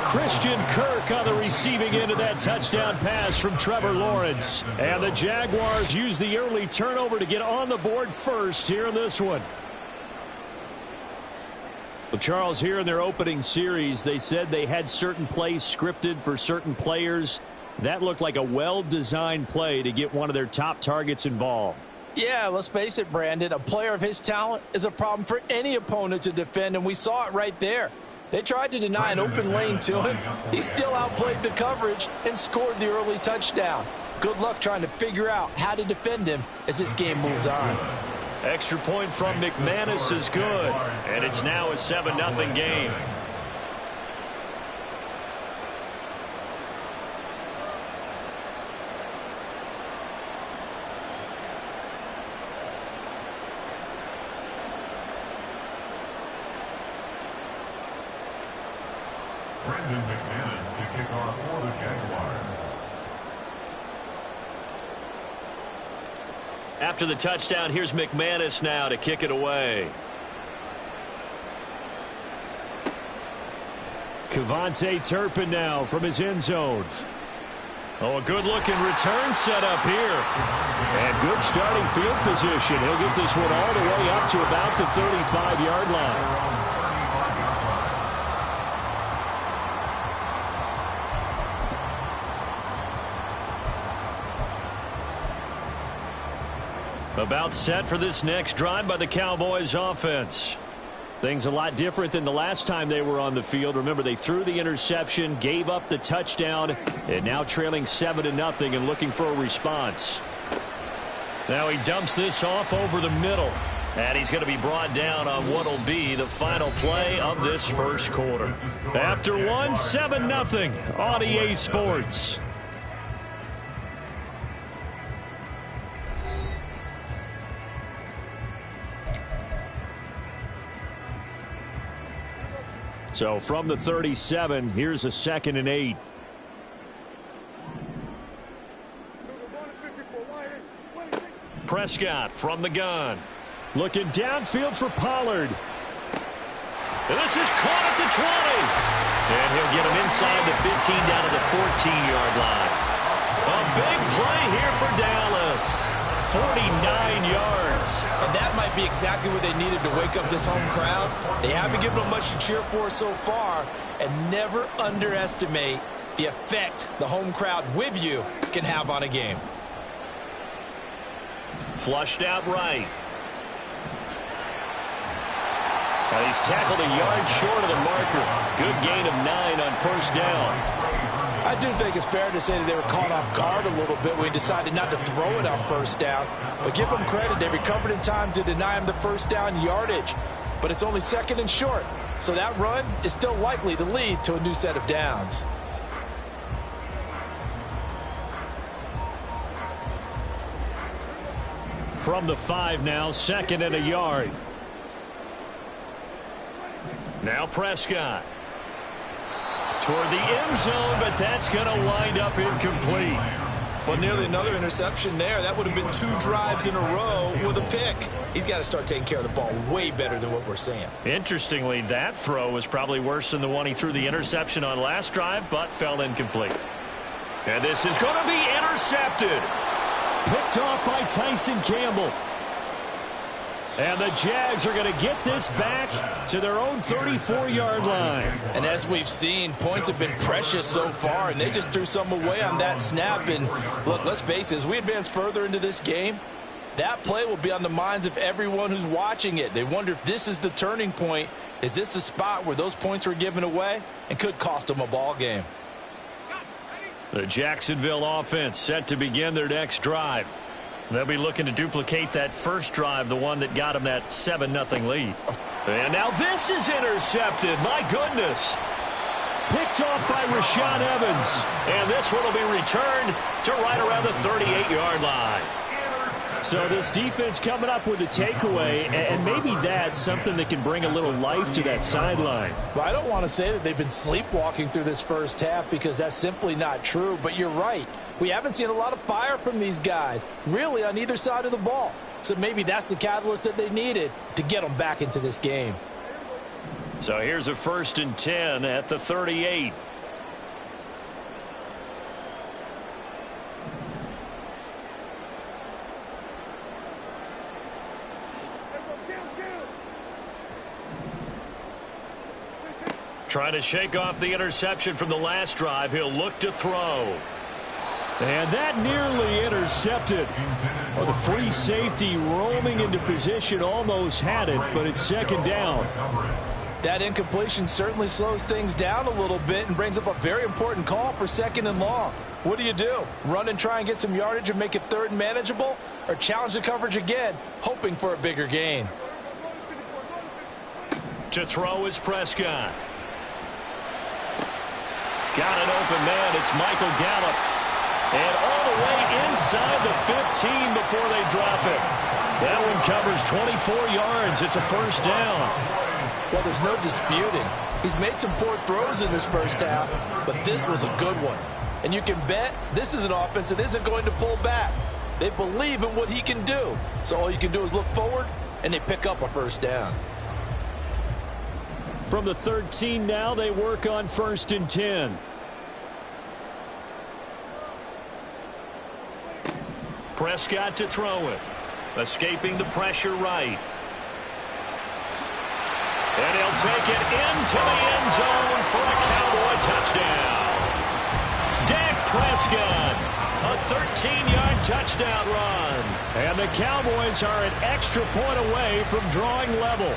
Christian Kirk on the receiving end of that touchdown pass from Trevor Lawrence. And the Jaguars use the early turnover to get on the board first here in this one. Well, Charles, here in their opening series, they said they had certain plays scripted for certain players. That looked like a well-designed play to get one of their top targets involved. Yeah, let's face it, Brandon. A player of his talent is a problem for any opponent to defend, and we saw it right there. They tried to deny an open lane to him. He still outplayed the coverage and scored the early touchdown. Good luck trying to figure out how to defend him as this game moves on. Extra point from McManus is good, and it's now a 7-0 game. Brendan McManus to kick off for the Jaguars. After the touchdown, here's McManus now to kick it away. KaVontae Turpin now from his end zone. Oh, a good-looking return set up here. And good starting field position. He'll get this one all the way up to about the 35-yard line. About set for this next drive by the Cowboys offense. Things a lot different than the last time they were on the field. Remember, they threw the interception, gave up the touchdown, and now trailing 7-0 and looking for a response. Now he dumps this off over the middle. And he's going to be brought down on what will be the final play of this first quarter. After one, 7-0 on EA Sports. So from the 37, here's a 2nd and 8. Prescott from the gun. Looking downfield for Pollard. And this is caught at the 20. And he'll get him inside the 15 down to the 14-yard line. A big play here for Dallas. 49 yards. And that might be exactly what they needed to wake up this home crowd. They haven't given them much to cheer for so far. And never underestimate the effect the home crowd with you can have on a game. Flushed out right. Now he's tackled a yard short of the marker. Good gain of 9 on first down. I do think it's fair to say that they were caught off guard a little bit when he decided not to throw it on first down. But give them credit. They recovered in time to deny him the first down yardage. But it's only 2nd and short. So that run is still likely to lead to a new set of downs. From the 5 now, 2nd and a yard. Now Prescott. Toward the end zone, but that's going to wind up incomplete. Well, nearly another interception there. That would have been 2 drives in a row with a pick. He's got to start taking care of the ball way better than what we're seeing. Interestingly, that throw was probably worse than the one he threw the interception on last drive, but fell incomplete. And this is going to be intercepted. Picked off by Tyson Campbell. And the Jags are going to get this back to their own 34-yard line. And as we've seen, points have been precious so far, and they just threw some away on that snap. And look, let's face it, as we advance further into this game, that play will be on the minds of everyone who's watching it. They wonder if this is the turning point. Is this the spot where those points were given away and could cost them a ball game? The Jacksonville offense set to begin their next drive. They'll be looking to duplicate that first drive, the one that got them that 7-0 lead. And now this is intercepted. My goodness. Picked off by Rashaan Evans. And this one will be returned to right around the 38-yard line. So this defense coming up with a takeaway, and maybe that's something that can bring a little life to that sideline. Well, I don't want to say that they've been sleepwalking through this first half because that's simply not true, but you're right. We haven't seen a lot of fire from these guys, really, on either side of the ball. So maybe that's the catalyst that they needed to get them back into this game. So here's a 1st and 10 at the 38. Trying to shake off the interception from the last drive. He'll look to throw. And that nearly intercepted. Well, the free safety roaming into position almost had it, but it's second down. That incompletion certainly slows things down a little bit and brings up a very important call for second and long. What do? Run and try and get some yardage and make it third and manageable? Or challenge the coverage again, hoping for a bigger gain? To throw is Prescott. Got an open man. It's Michael Gallup. And all the way inside the 15 before they drop it. That one covers 24 yards. It's a first down. Well, there's no disputing. He's made some poor throws in this first half, but this was a good one. And you can bet this is an offense that isn't going to pull back. They believe in what he can do. So all you can do is look forward, and they pick up a first down. From the 13 now, they work on 1st and 10. Prescott to throw it. Escaping the pressure right. And he'll take it into the end zone for a Cowboy touchdown. Dak Prescott, a 13-yard touchdown run. And the Cowboys are an extra point away from drawing level.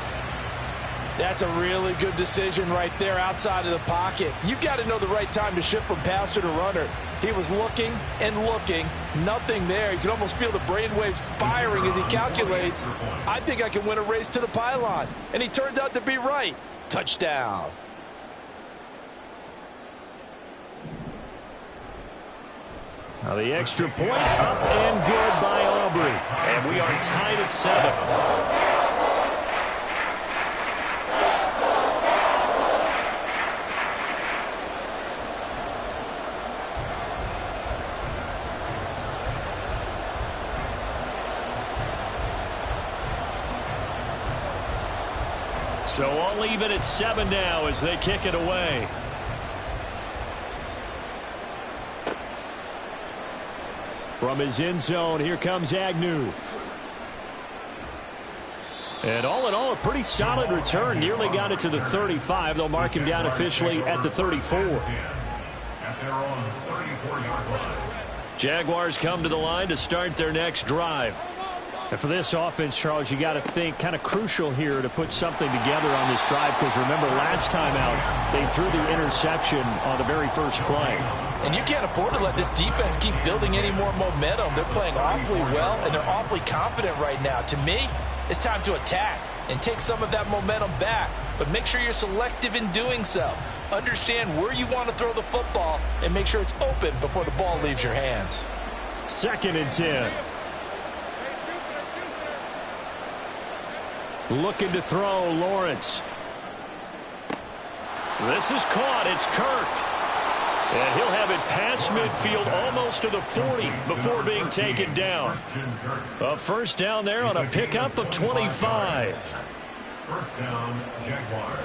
That's a really good decision right there outside of the pocket. You've got to know the right time to shift from passer to runner. He was looking and looking. Nothing there. You can almost feel the brainwaves firing as he calculates. I think I can win a race to the pylon. And he turns out to be right. Touchdown. Now the extra point up and good by Aubrey. And we are tied at 7. So I'll leave it at 7 now as they kick it away. From his end zone, here comes Agnew. And all in all, a pretty solid return. Nearly got it to the 35. They'll mark him down officially at the 34. At their own 34-yard line. Jaguars come to the line to start their next drive. And for this offense, Charles, you got to think kind of crucial here to put something together on this drive, because remember last time out they threw the interception on the very first play. And you can't afford to let this defense keep building any more momentum. They're playing awfully well, and they're awfully confident right now. To me, it's time to attack and take some of that momentum back, but make sure you're selective in doing so. Understand where you want to throw the football and make sure it's open before the ball leaves your hands. 2nd and 10. Looking to throw, Lawrence. This is caught. It's Kirk. And he'll have it past midfield almost to the 40 before being taken down. A first down there on a pickup of 25. First down, Jaguars.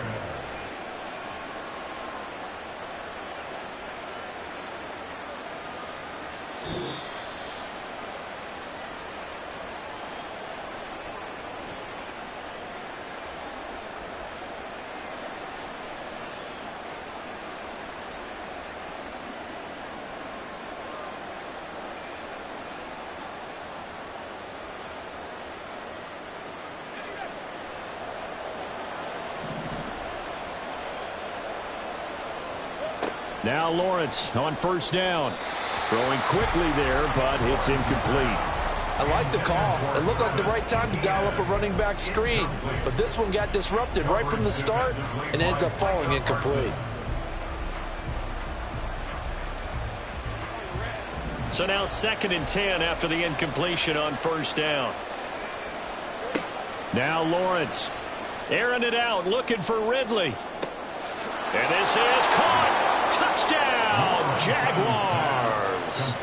Now Lawrence on first down. Throwing quickly there, but it's incomplete. I like the call. It looked like the right time to dial up a running back screen, but this one got disrupted right from the start and ends up falling incomplete. So now 2nd and 10 after the incompletion on first down. Now Lawrence. Airing it out, looking for Ridley. And this is caught. Touchdown, Jaguars.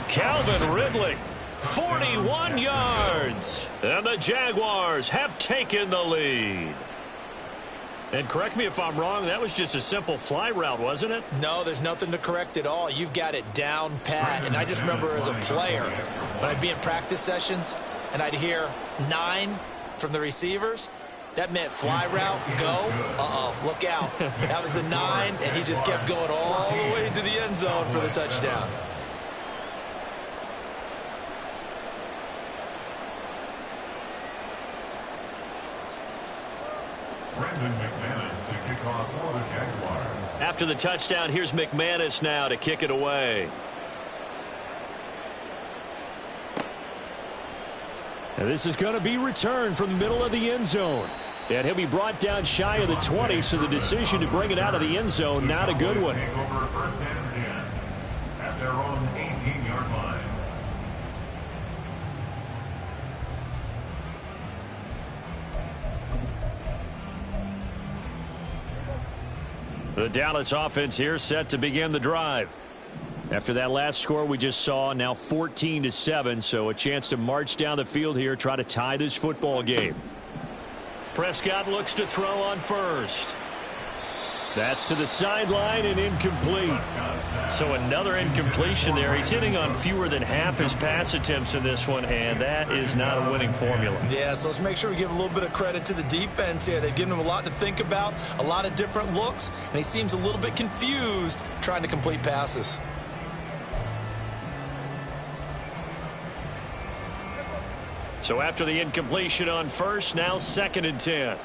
Calvin Ridley, 41 yards. And the Jaguars have taken the lead. And correct me if I'm wrong, that was just a simple fly route, wasn't it? No, there's nothing to correct at all. You've got it down pat. And I just remember as a player, when I'd be in practice sessions and I'd hear 9 from the receivers, That meant fly route, go. Uh-oh, look out. That was the 9, and he just kept going all the way into the end zone for the touchdown. Brandon McManus to kick off for the Jaguars. After the touchdown, here's McManus now to kick it away. And this is going to be returned from the middle of the end zone. And he'll be brought down shy of the 20, so the decision to bring it out of the end zone, not a good one. Take over first and 10 at their own 18-yard line. The Dallas offense here set to begin the drive. After that last score we just saw, now 14-7, so a chance to march down the field here, try to tie this football game. Prescott looks to throw on first. That's to the sideline and incomplete. So another incompletion there. He's hitting on fewer than half his pass attempts in this one, and that is not a winning formula. Yeah, so let's make sure we give a little bit of credit to the defense here. They've given him a lot to think about, a lot of different looks, and he seems a little bit confused trying to complete passes. So after the incompletion on first, now 2nd and 10.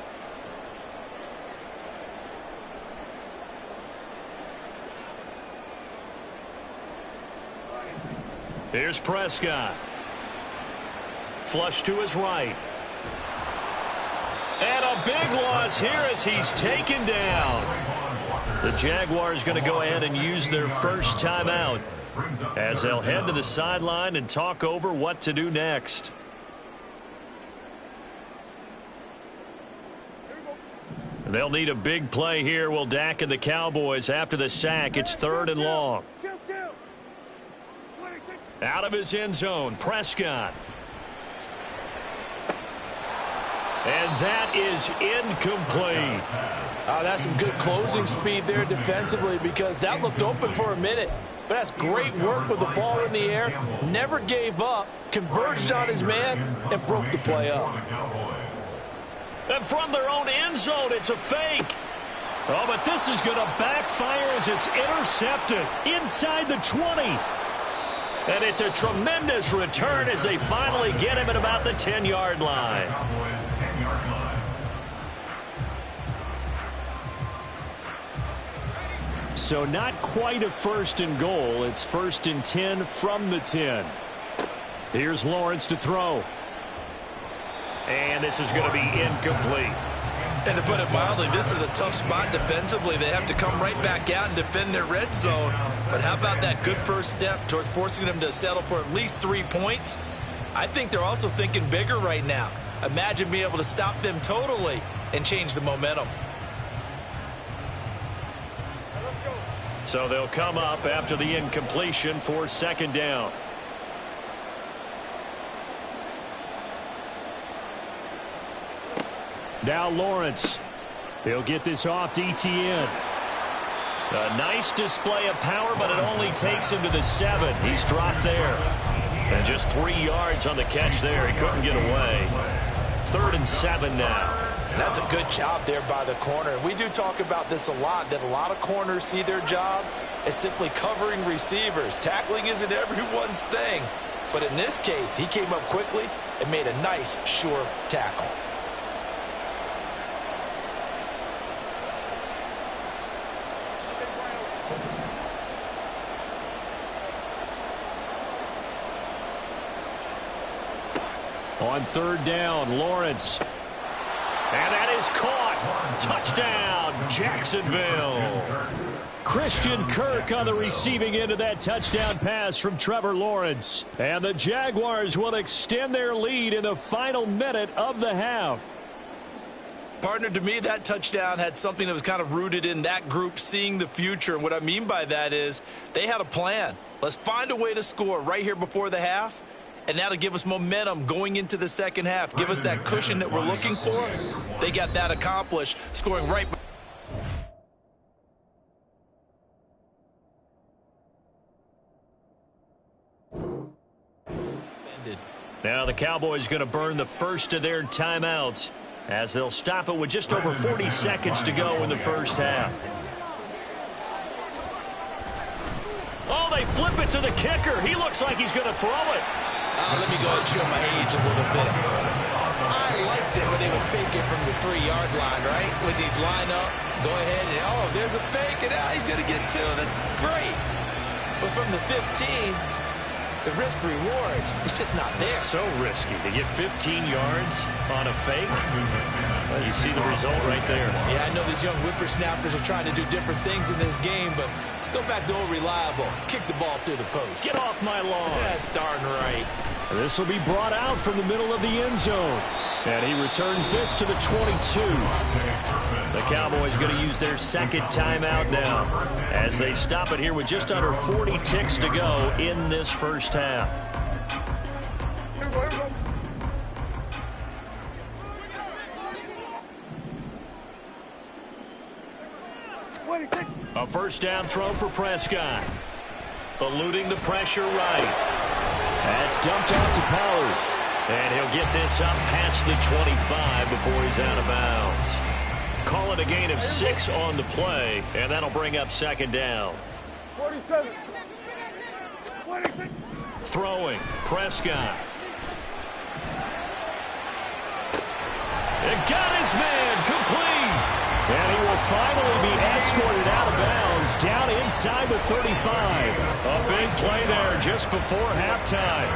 Here's Prescott. Flush to his right. And a big loss here as he's taken down. The Jaguars going to go ahead and use their first timeout as they'll head to the sideline and talk over what to do next. They'll need a big play here, will Dak and the Cowboys after the sack. It's 3rd and long. Out of his end zone, Prescott. And that is incomplete. That's some good closing speed there defensively, because that looked open for a minute. But that's great work with the ball in the air. Never gave up, converged on his man, and broke the play up. And from their own end zone, it's a fake. Oh, but this is going to backfire as it's intercepted inside the 20. And it's a tremendous return as they finally get him at about the 10-yard line. So not quite a 1st and goal. It's 1st and 10 from the 10. Here's Lawrence to throw. And this is going to be incomplete. And to put it mildly, this is a tough spot defensively. They have to come right back out and defend their red zone. But how about that good first step towards forcing them to settle for at least 3 points? I think they're also thinking bigger right now. Imagine being able to stop them totally and change the momentum. So they'll come up after the incompletion for 2nd down. Now Lawrence. He'll get this off to Etienne. A nice display of power, but it only takes him to the 7. He's dropped there. And just 3 yards on the catch there. He couldn't get away. 3rd and 7 now. That's a good job there by the corner. We do talk about this a lot, that a lot of corners see their job as simply covering receivers. Tackling isn't everyone's thing. But in this case, he came up quickly and made a nice, sure tackle. On 3rd down, Lawrence. And that is caught. Touchdown, Jacksonville. Christian Kirk on the receiving end of that touchdown pass from Trevor Lawrence. And the Jaguars will extend their lead in the final minute of the half. Partner, to me, that touchdown had something that was kind of rooted in that group seeing the future. And what I mean by that is they had a plan. Let's find a way to score right here before the half. And now to give us momentum going into the second half. Give us that cushion that we're looking for. They got that accomplished, scoring right. Now the Cowboys going to burn the first of their timeouts as they'll stop it with just over 40 seconds to go in the first half. Oh, they flip it to the kicker. He looks like he's going to throw it. Let me go ahead and show my age a little bit. I liked it when they would fake it from the 3-yard line, right? When they'd line up, go ahead, and oh, there's a fake, and he's going to get 2. That's great. But from the 15, the risk-reward is just not there. So risky to get 15 yards on a fake. You see the result right there. Yeah, I know these young whippersnappers are trying to do different things in this game, but let's go back to old reliable. Kick the ball through the post. Get off my lawn. That's darn right. This will be brought out from the middle of the end zone. And he returns this to the 22. The Cowboys going to use their second timeout now as they stop it here with just under 40 ticks to go in this first half. A first down throw for Prescott. Eluding the pressure right. That's dumped off to Pollard. And he'll get this up past the 25 before he's out of bounds. Call it a gain of 6 on the play, and that'll bring up second down. 47. 26. Throwing, Prescott. It got his man complete. And he will finally be escorted out of bounds down inside the 35. A big play there just before halftime.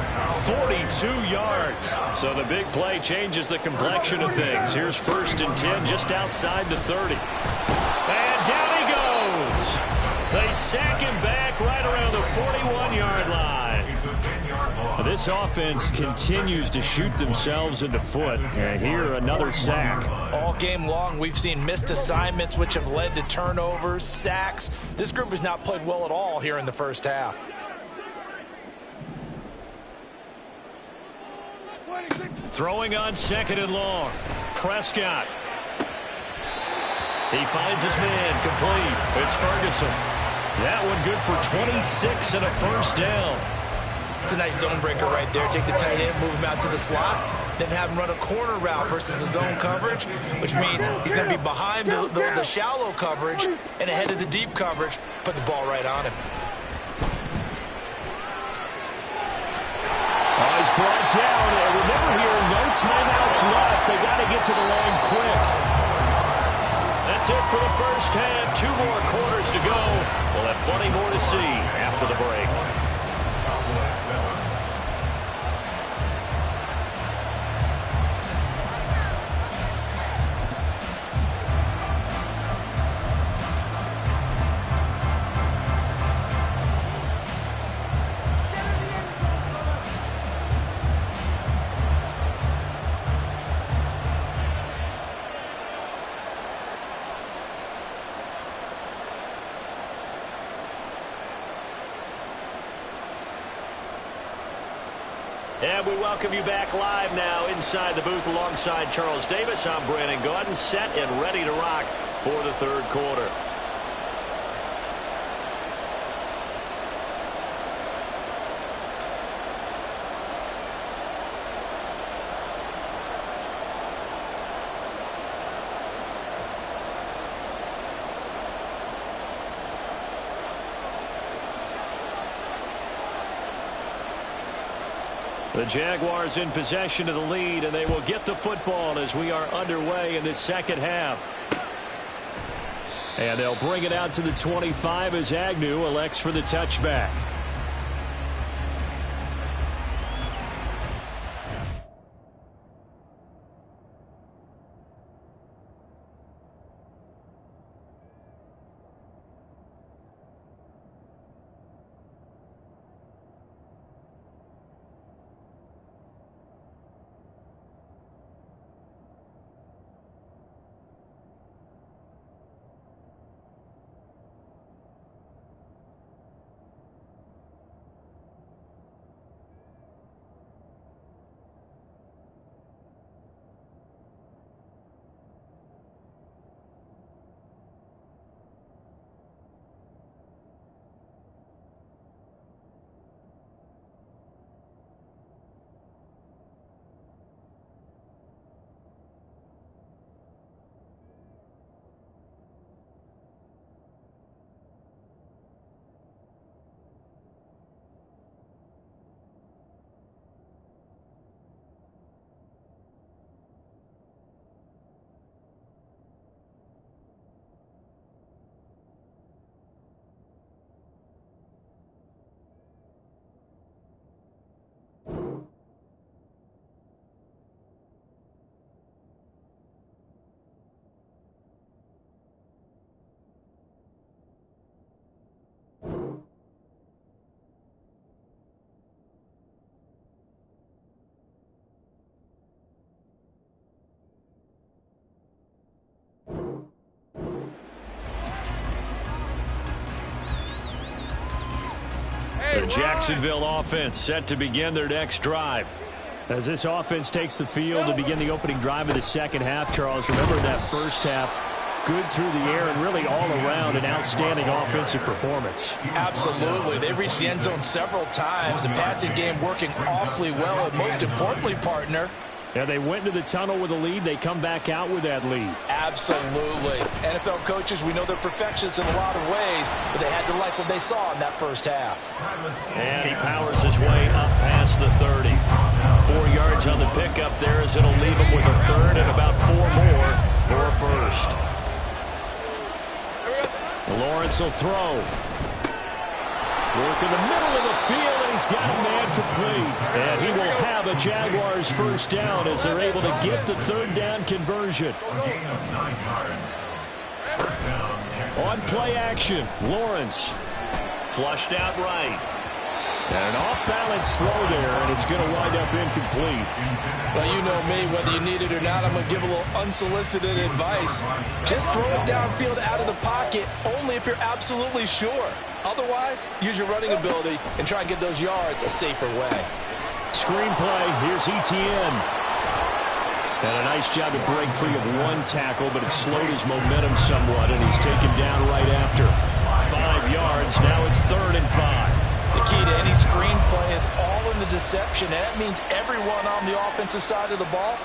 42 yards. So the big play changes the complexion of things. Here's 1st and 10 just outside the 30. And down he goes. They sack him back right around the 41-yard line. This offense continues to shoot themselves in the foot. And here, another sack. All game long, we've seen missed assignments, which have led to turnovers, sacks. This group has not played well at all here in the first half. Throwing on 2nd and long. Prescott. He finds his man complete. It's Ferguson. That one good for 26 and a first down. It's a nice zone breaker right there. Take the tight end, move him out to the slot, then have him run a corner route versus the zone coverage, which means he's going to be behind the shallow coverage and ahead of the deep coverage. Put the ball right on him. Oh, he's brought down. And remember here, no timeouts left. They got to get to the line quick. That's it for the first half. 2 more quarters to go. We'll have plenty more to see after the break. And we welcome you back live now inside the booth alongside Charles Davis. I'm Brandon Gaudin, set and ready to rock for the third quarter. The Jaguars in possession of the lead, and they will get the football as we are underway in this second half. And they'll bring it out to the 25 as Agnew elects for the touchback. The Jacksonville offense set to begin their next drive. As this offense takes the field to begin the opening drive of the second half, Charles, remember that first half, good through the air and really all around an outstanding offensive performance. Absolutely. They've reached the end zone several times. The passing game working awfully well, and most importantly, partner, yeah, they went into the tunnel with a lead. They come back out with that lead. Absolutely. NFL coaches, we know they're perfectionists in a lot of ways, but they had to like what they saw in that first half. And he powers his way up past the 30. 4 yards on the pickup there as it'll leave him with a third and about 4 more for a first. Lawrence will throw. Work in the middle of the field, and he's got a man complete. And he will have a Jaguars first down as they're able to get the third down conversion. On play action, Lawrence. Flushed out right. And an off-balance throw there, and it's going to wind up incomplete. Well, you know me, whether you need it or not, I'm going to give a little unsolicited advice. Just throw it downfield out of the pocket, only if you're absolutely sure. Otherwise, use your running ability and try and get those yards a safer way. Screenplay, here's Etienne. And a nice job to break free of one tackle, but it slowed his momentum somewhat, and he's taken down right after. 5 yards, now it's 3rd and 5. The key to any screenplay is all in the deception, and that means everyone on the offensive side of the ball.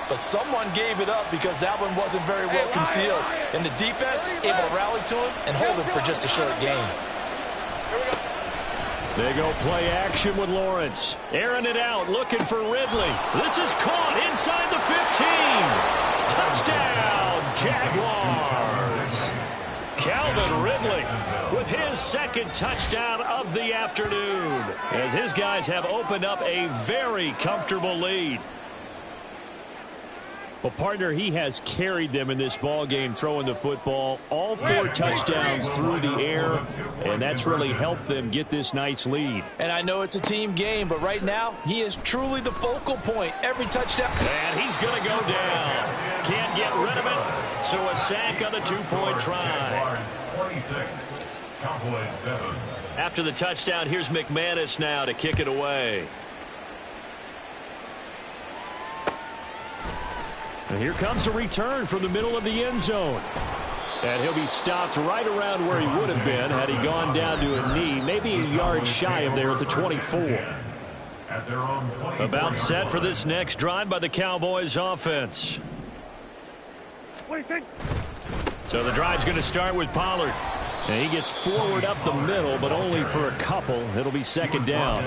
But someone gave it up because that one wasn't very well concealed. And the defense able to rally to him and hold him for just a short gain. They go play action with Lawrence. Airing it out, looking for Ridley. This is caught inside the 15. Touchdown, Jaguars. Calvin Ridley with his second touchdown of the afternoon, as his guys have opened up a very comfortable lead. Well, partner, he has carried them in this ball game throwing the football. All 4 touchdowns through the air, and that's really helped them get this nice lead. And I know it's a team game, but right now, he is truly the focal point. Every touchdown. And he's going to go down. Can't get rid of it, so a sack on the 2-point try. After the touchdown, here's McManus now to kick it away. And here comes a return from the middle of the end zone. And he'll be stopped right around where he would have been had he gone down to a knee, maybe a yard shy of there at the 24. About set for this next drive by the Cowboys offense. So the drive's going to start with Pollard. And he gets forward up the middle, but only for a couple. It'll be second down.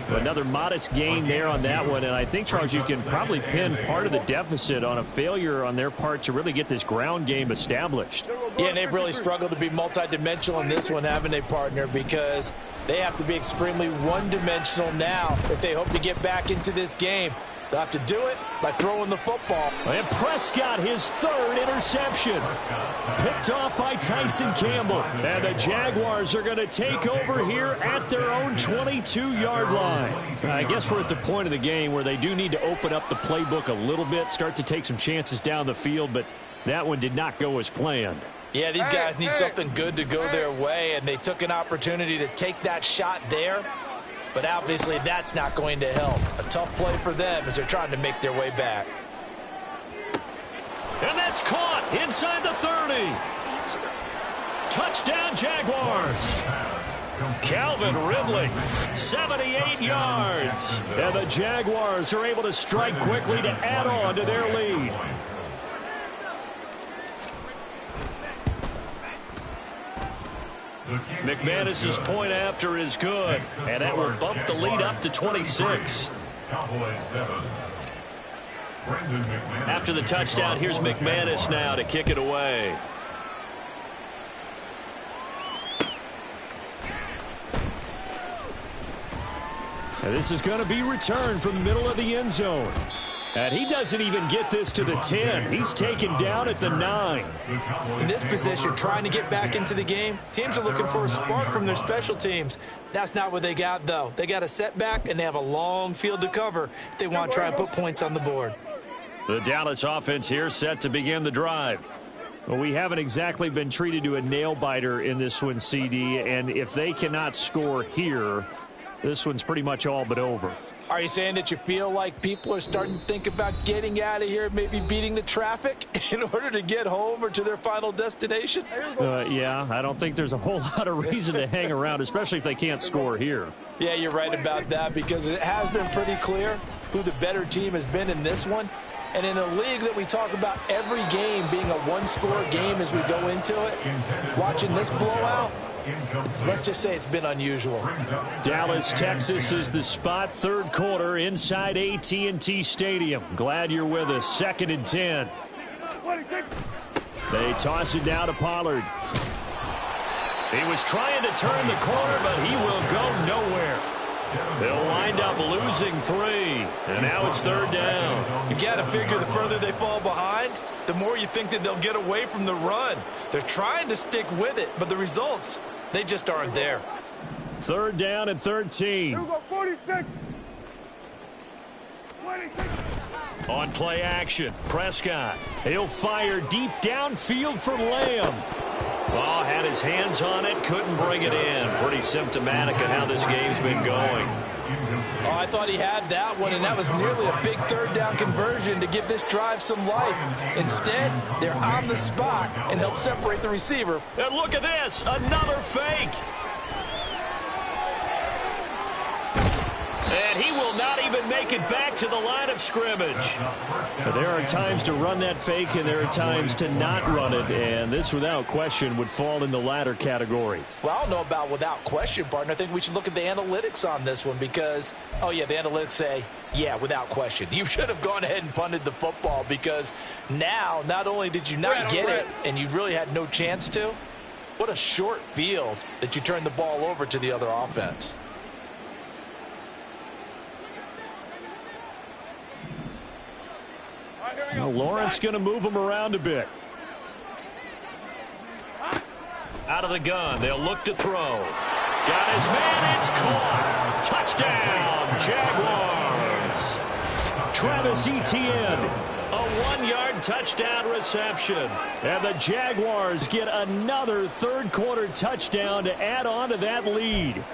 Another modest gain there on that one. And I think, Charles, you can probably pin part of the deficit on a failure on their part to really get this ground game established. Yeah, and they've really struggled to be multidimensional in this one, haven't they, partner? Because they have to be extremely one-dimensional now if they hope to get back into this game. They'll have to do it by throwing the football. And Prescott, his 3rd interception. Picked off by Tyson Campbell. And the Jaguars are going to take over here at their own 22-yard line. I guess we're at the point of the game where they do need to open up the playbook a little bit, start to take some chances down the field, but that one did not go as planned. Yeah, these guys need something good to go their way, and they took an opportunity to take that shot there. But obviously that's not going to help. A tough play for them as they're trying to make their way back. And that's caught inside the 30. Touchdown Jaguars. Calvin Ridley, 78 yards. And the Jaguars are able to strike quickly to add on to their lead. McManus's point after is good, and that will bump the lead up to 26. After the touchdown, here's McManus now to kick it away. And this is going to be returned from the middle of the end zone. And he doesn't even get this to the 10. He's taken down at the 9. In this position, trying to get back into the game, teams are looking for a spark from their special teams. That's not what they got, though. They got a setback, and they have a long field to cover if they want to try and put points on the board. The Dallas offense here set to begin the drive. Well, we haven't exactly been treated to a nail-biter in this one, CD, and if they cannot score here, this one's pretty much all but over. Are you saying that you feel like people are starting to think about getting out of here, maybe beating the traffic in order to get home or to their final destination? Yeah, I don't think there's a whole lot of reason to hang around, especially if they can't score here. Yeah, you're right about that, because it has been pretty clear who the better team has been in this one. And in a league that we talk about every game being a one-score game as we go into it, watching this blowout, let's just say it's been unusual. Dallas, Texas is the spot. Third quarter inside AT&T Stadium. Glad you're with us. 2nd and 10. They toss it down to Pollard. He was trying to turn the corner, but he will go nowhere. They'll wind up losing 3, and now it's 3rd down. You've got to figure the further they fall behind, the more you think that they'll get away from the run. They're trying to stick with it, but the results, they just aren't there. 3rd down and 13. Here we go, 46. 26. On play action, Prescott. He'll fire deep downfield for Lamb. Ball had his hands on it, couldn't bring it in. Pretty symptomatic of how this game's been going. Oh, I thought he had that one, and that was nearly a big 3rd down conversion to give this drive some life. Instead, they're on the spot and help separate the receiver. And look at this, another fake. And he will not even make it back to the line of scrimmage. But there are times to run that fake, and there are times to not run it, and this, without question, would fall in the latter category. Well, I don't know about without question, partner. I think we should look at the analytics on this one because, oh, yeah, the analytics say, yeah, without question. You should have gone ahead and punted the football because now not only did you not get it and you really had no chance to, what a short field that you turned the ball over to the other offense. Well, Lawrence going to move him around a bit. Out of the gun, they'll look to throw. Got his man, it's caught. Touchdown, Jaguars. Travis Etienne, a 1-yard touchdown reception. And the Jaguars get another third-quarter touchdown to add on to that lead.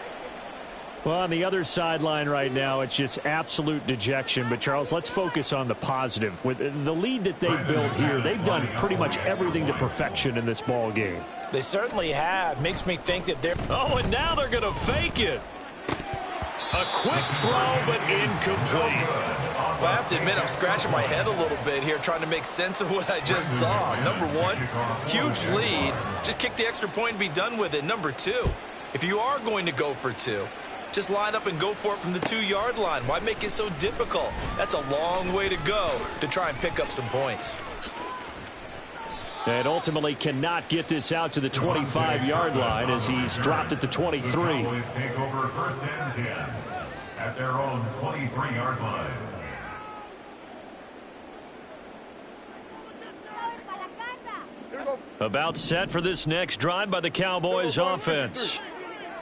Well, on the other sideline right now, it's just absolute dejection. But, Charles, let's focus on the positive. With the lead that they built here, they've done pretty much everything to perfection in this ball game. They certainly have. Makes me think that they're... Oh, and now they're going to fake it. A quick throw, but incomplete. Well, I have to admit, I'm scratching my head a little bit here trying to make sense of what I just saw. Number one, huge lead. Just kick the extra point and be done with it. Number two, if you are going to go for 2, just line up and go for it from the 2-yard line. Why make it so difficult? That's a long way to go to try and pick up some points. And ultimately cannot get this out to the 25-yard line as he's dropped it to 23. Cowboys take over 1st and 10 at their own 23-yard line. About set for this next drive by the Cowboys offense.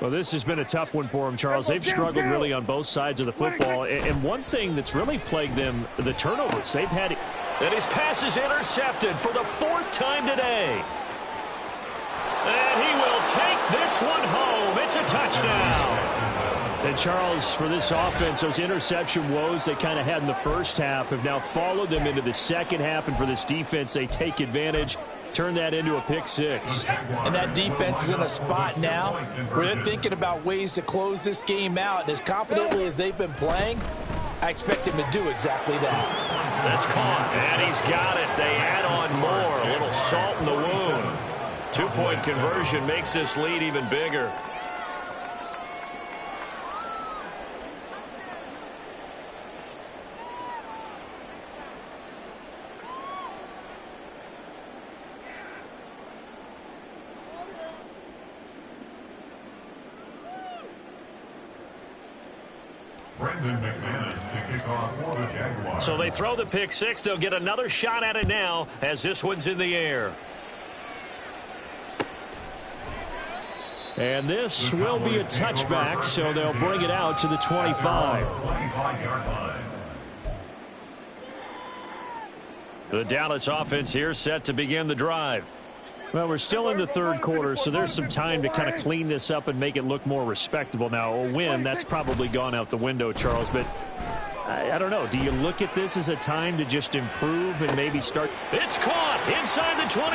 Well, this has been a tough one for them, Charles. They've struggled really on both sides of the football. And one thing that's really plagued them, the turnovers. They've had... And his pass is intercepted for the 4th time today. And he will take this one home. It's a touchdown. And, Charles, for this offense, those interception woes they kind of had in the first half have now followed them into the second half. And for this defense, they take advantage. Turn that into a pick 6. And that defense is in a spot now where they're thinking about ways to close this game out. And as confidently as they've been playing, I expect them to do exactly that. That's caught, and he's got it. They add on more. A little salt in the wound. 2-point conversion makes this lead even bigger. So they throw the pick 6. They'll get another shot at it now as this one's in the air. And this will be a touchback, so they'll bring it out to the 25. The Dallas offense here set to begin the drive. Well, we're still in the third quarter, so there's some time to kind of clean this up and make it look more respectable. Now, a win, that's probably gone out the window, Charles, but I don't know. Do you look at this as a time to just improve and maybe start? It's caught inside the 25.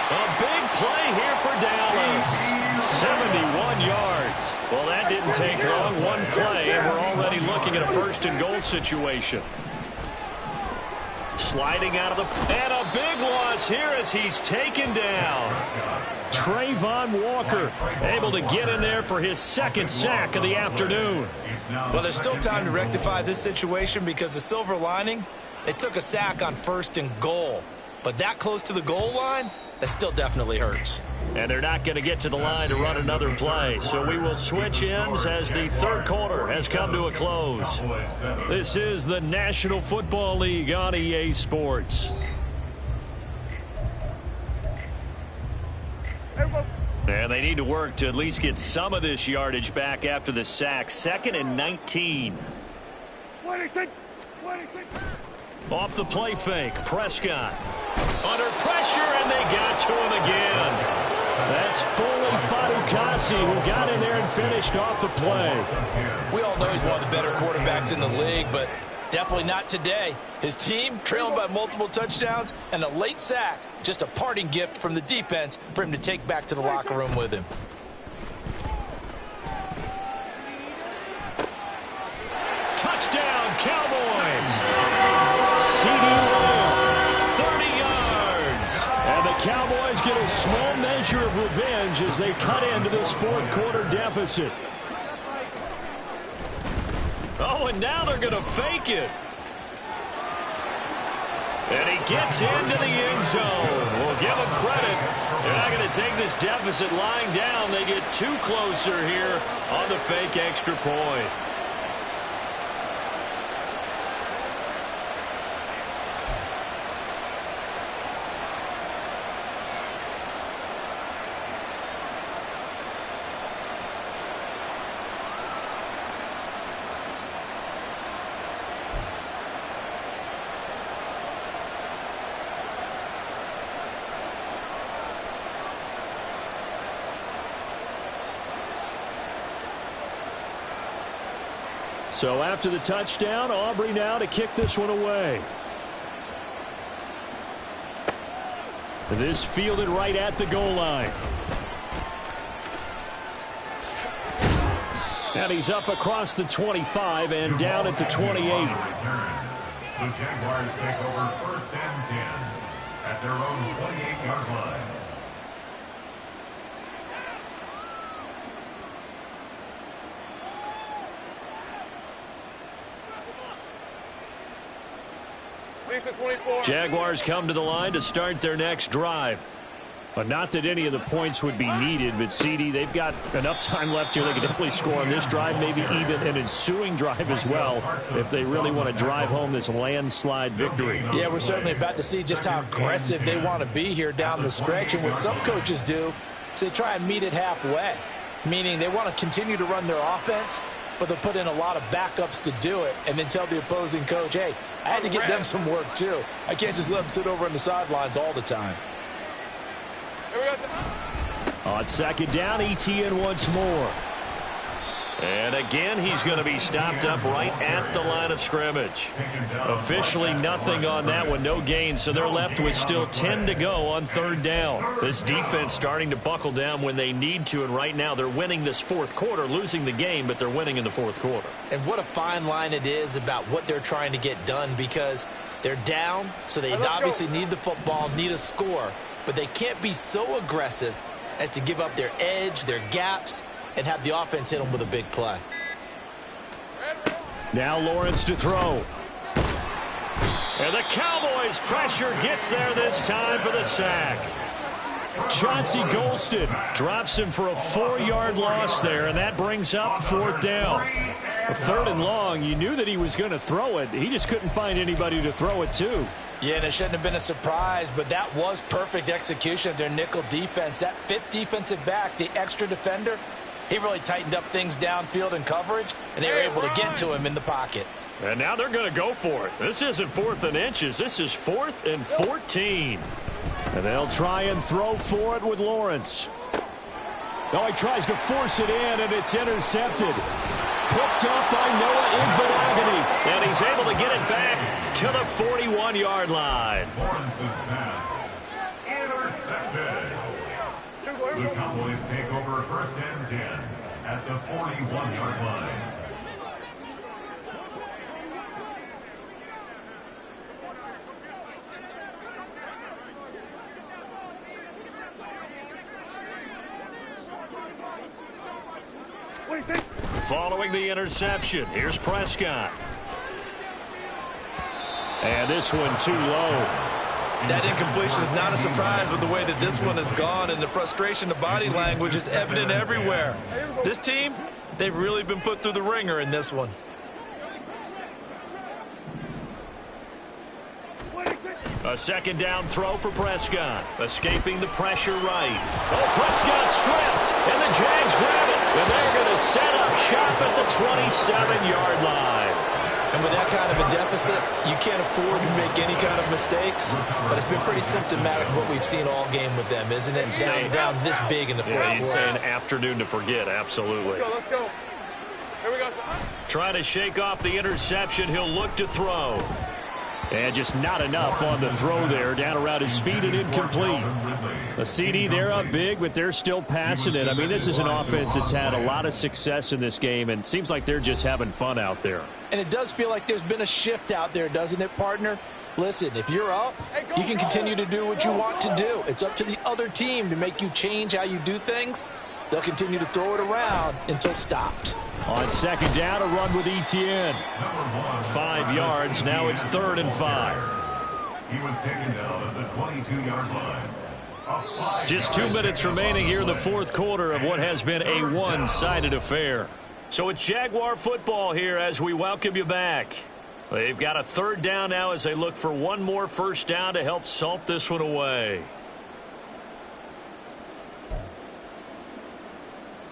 A big play here for Dallas. 71 yards. Well, that didn't take long. One play, and we're already looking at a first-and-goal situation. Sliding out of the... And a big loss here as he's taken down. Trayvon Walker able to get in there for his second sack of the afternoon. Well, there's still time to rectify this situation because the silver lining, they took a sack on first and goal. But that close to the goal line, that still definitely hurts. And they're not going to get to the line to run another play. So we will switch ends as the third quarter has come to a close. This is the National Football League on EA Sports. And they need to work to at least get some of this yardage back after the sack. 2nd and 19. Off the play fake, Prescott. Under pressure, and they got to him again. That's Foley Fatukasi who got in there and finished off the play. We all know he's one of the better quarterbacks in the league, but definitely not today. His team trailing by multiple touchdowns and a late sack. Just a parting gift from the defense for him to take back to the locker room with him. Touchdown, Cowboys. CeeDee Lamb, 30 yards. And the Cowboys get a small measure of revenge as they cut into this fourth quarter deficit. Oh, and now they're going to fake it. And he gets into the end zone. We'll give him credit. They're not going to take this deficit lying down. They get too closer here on the fake extra point. So after the touchdown, Aubrey now to kick this one away. This fielded right at the goal line. And he's up across the 25 and down at the 28. The Jaguars take over 1st and 10 at their own 28-yard line. Jaguars come to the line to start their next drive. But not that any of the points would be needed, but CD, they've got enough time left here. They can definitely score on this drive, maybe even an ensuing drive as well, if they really want to drive home this landslide victory. Yeah, we're certainly about to see just how aggressive they want to be here down the stretch. And what some coaches do is they try and meet it halfway, meaning they want to continue to run their offense, but they'll put in a lot of backups to do it and then tell the opposing coach, hey, I had to get them some work too. I can't just let them sit over on the sidelines all the time. On second down, Etienne once more. And again, he's going to be stopped up right at the line of scrimmage. Officially nothing on that one, no gain, so they're left with still 10 to go on 3rd down. This defense starting to buckle down when they need to, and right now they're winning this fourth quarter, losing the game, but they're winning in the fourth quarter. And what a fine line it is about what they're trying to get done, because they're down, so they obviously need the football, need a score, but they can't be so aggressive as to give up their edge, their gaps, and have the offense hit them with a big play. Now Lawrence to throw. And the Cowboys pressure gets there this time for the sack. Chauncey Golston drops him for a 4-yard loss there, and that brings up 4th down. A 3rd and long, you knew that he was going to throw it. He just couldn't find anybody to throw it to. Yeah, and it shouldn't have been a surprise, but that was perfect execution of their nickel defense. That 5th defensive back, the extra defender, he really tightened up things downfield in coverage, and they were able to get to him in the pocket. And now they're going to go for it. This isn't 4th and inches. This is 4th and 14. And they'll try and throw for it with Lawrence. Oh, he tries to force it in, and it's intercepted. Picked up by Noah Igbinoghene. And he's able to get it back to the 41-yard line. Lawrence's pass intercepted. The Cowboys take over 1st and 10 at the 41-yard line. Following the interception, here's Prescott. And this one too low. That incompletion is not a surprise with the way that this one has gone, and the frustration of body language is evident everywhere. This team, they've really been put through the ringer in this one. A 2nd down throw for Prescott. Escaping the pressure right. Oh, Prescott stripped, and the Jags grab it. And they're going to set up shop at the 27-yard line. And with that kind of a deficit, you can't afford to make any kind of mistakes. But it's been pretty symptomatic of what we've seen all game with them, isn't it? Down this big in the fourth quarter. You'd say an afternoon to forget, absolutely. Let's go. Here we go. Trying to shake off the interception, he'll look to throw. And just not enough on the throw there. Down around his feet and incomplete. A CD, they're up big, but they're still passing it. I mean, this is an offense that's had a lot of success in this game, and it seems like they're just having fun out there. And it does feel like there's been a shift out there, doesn't it, partner? Listen, if you're up, you can continue to do what you want to do. It's up to the other team to make you change how you do things. They'll continue to throw it around until stopped. On 2nd down, a run with Etienne. 5 yards. Now it's 3rd and 5. He was taken down at the 22-yard line. Just 2 minutes remaining here in the fourth quarter of what has been a one-sided affair. So it's Jaguar football here as we welcome you back. They've got a 3rd down now as they look for one more 1st down to help salt this one away.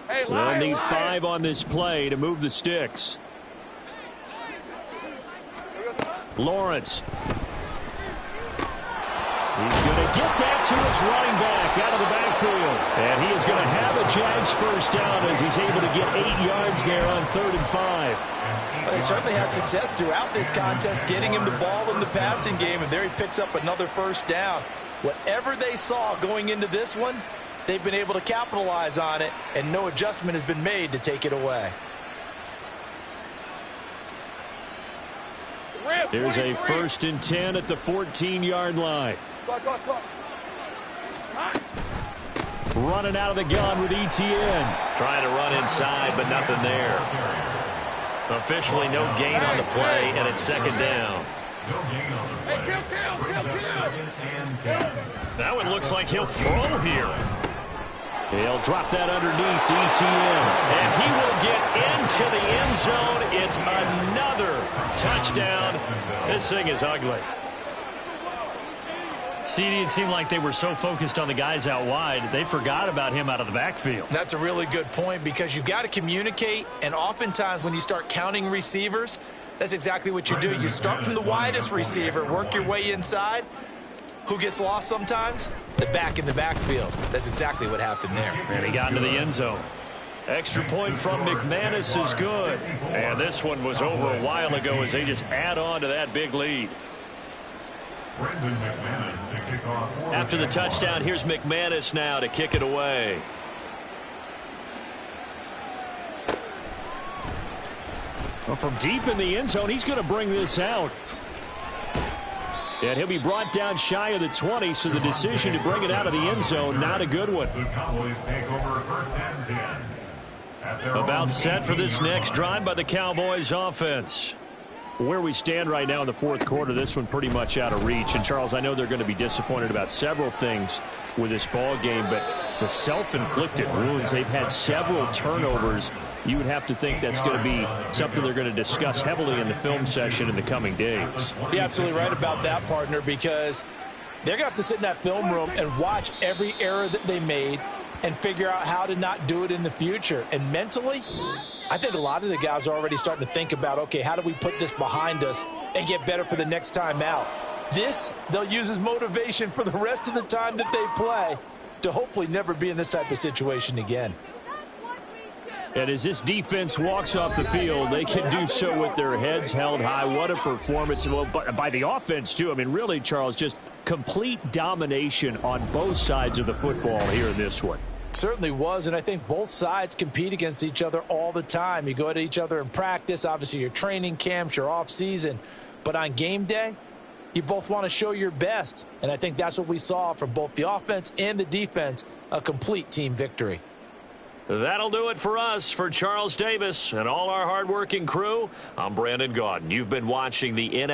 They'll need 5 on this play to move the sticks. Lawrence. He's going to get that to his running back out of the backfield. And he is going to have a Jags 1st down as he's able to get 8 yards there on 3rd and 5. Well, they certainly had success throughout this contest, getting him the ball in the passing game, and there he picks up another 1st down. Whatever they saw going into this one, they've been able to capitalize on it, and no adjustment has been made to take it away. Here's a 1st and 10 at the 14-yard line. Running out of the gun with Etienne. Trying to run inside, but nothing there. Officially no gain on the play, and it's 2nd down. No gain on the play. Brings up 2nd and 10. That one looks like he'll throw here. He'll drop that underneath to Etienne. And he will get into the end zone. It's another touchdown. This thing is ugly. CD, it seemed like they were so focused on the guys out wide, they forgot about him out of the backfield. That's a really good point because you've got to communicate, and oftentimes when you start counting receivers, that's exactly what you do. You start from the widest receiver, work your way inside. Who gets lost sometimes? The back in the backfield. That's exactly what happened there. And he got into the end zone. Extra point from McManus is good. And this one was over a while ago as they just add on to that big lead. After the touchdown, here's McManus now to kick it away. Well, from deep in the end zone, he's going to bring this out. And he'll be brought down shy of the 20, so the decision to bring it out of the end zone, not a good one. The Cowboys take over 1st and 10. About set for this next drive by the Cowboys offense. Where we stand right now in the fourth quarter, this one pretty much out of reach. And, Charles, I know they're going to be disappointed about several things with this ball game, but the self-inflicted wounds, they've had several turnovers. You would have to think that's going to be something they're going to discuss heavily in the film session in the coming days. You're absolutely right about that, partner, because they're going to have to sit in that film room and watch every error that they made and figure out how to not do it in the future. And mentally, I think a lot of the guys are already starting to think about, okay, how do we put this behind us and get better for the next time out? This, they'll use as motivation for the rest of the time that they play to hopefully never be in this type of situation again. And as this defense walks off the field, they can do so with their heads held high. What a performance. Well, by the offense, too. I mean, really, Charles, just complete domination on both sides of the football here in this one. Certainly was, and I think both sides compete against each other all the time. You go at each other in practice, obviously your training camps, your off season, but on game day, you both want to show your best, and I think that's what we saw from both the offense and the defense, a complete team victory. That'll do it for us. For Charles Davis and all our hardworking crew, I'm Brandon Gaudin. You've been watching the NFL.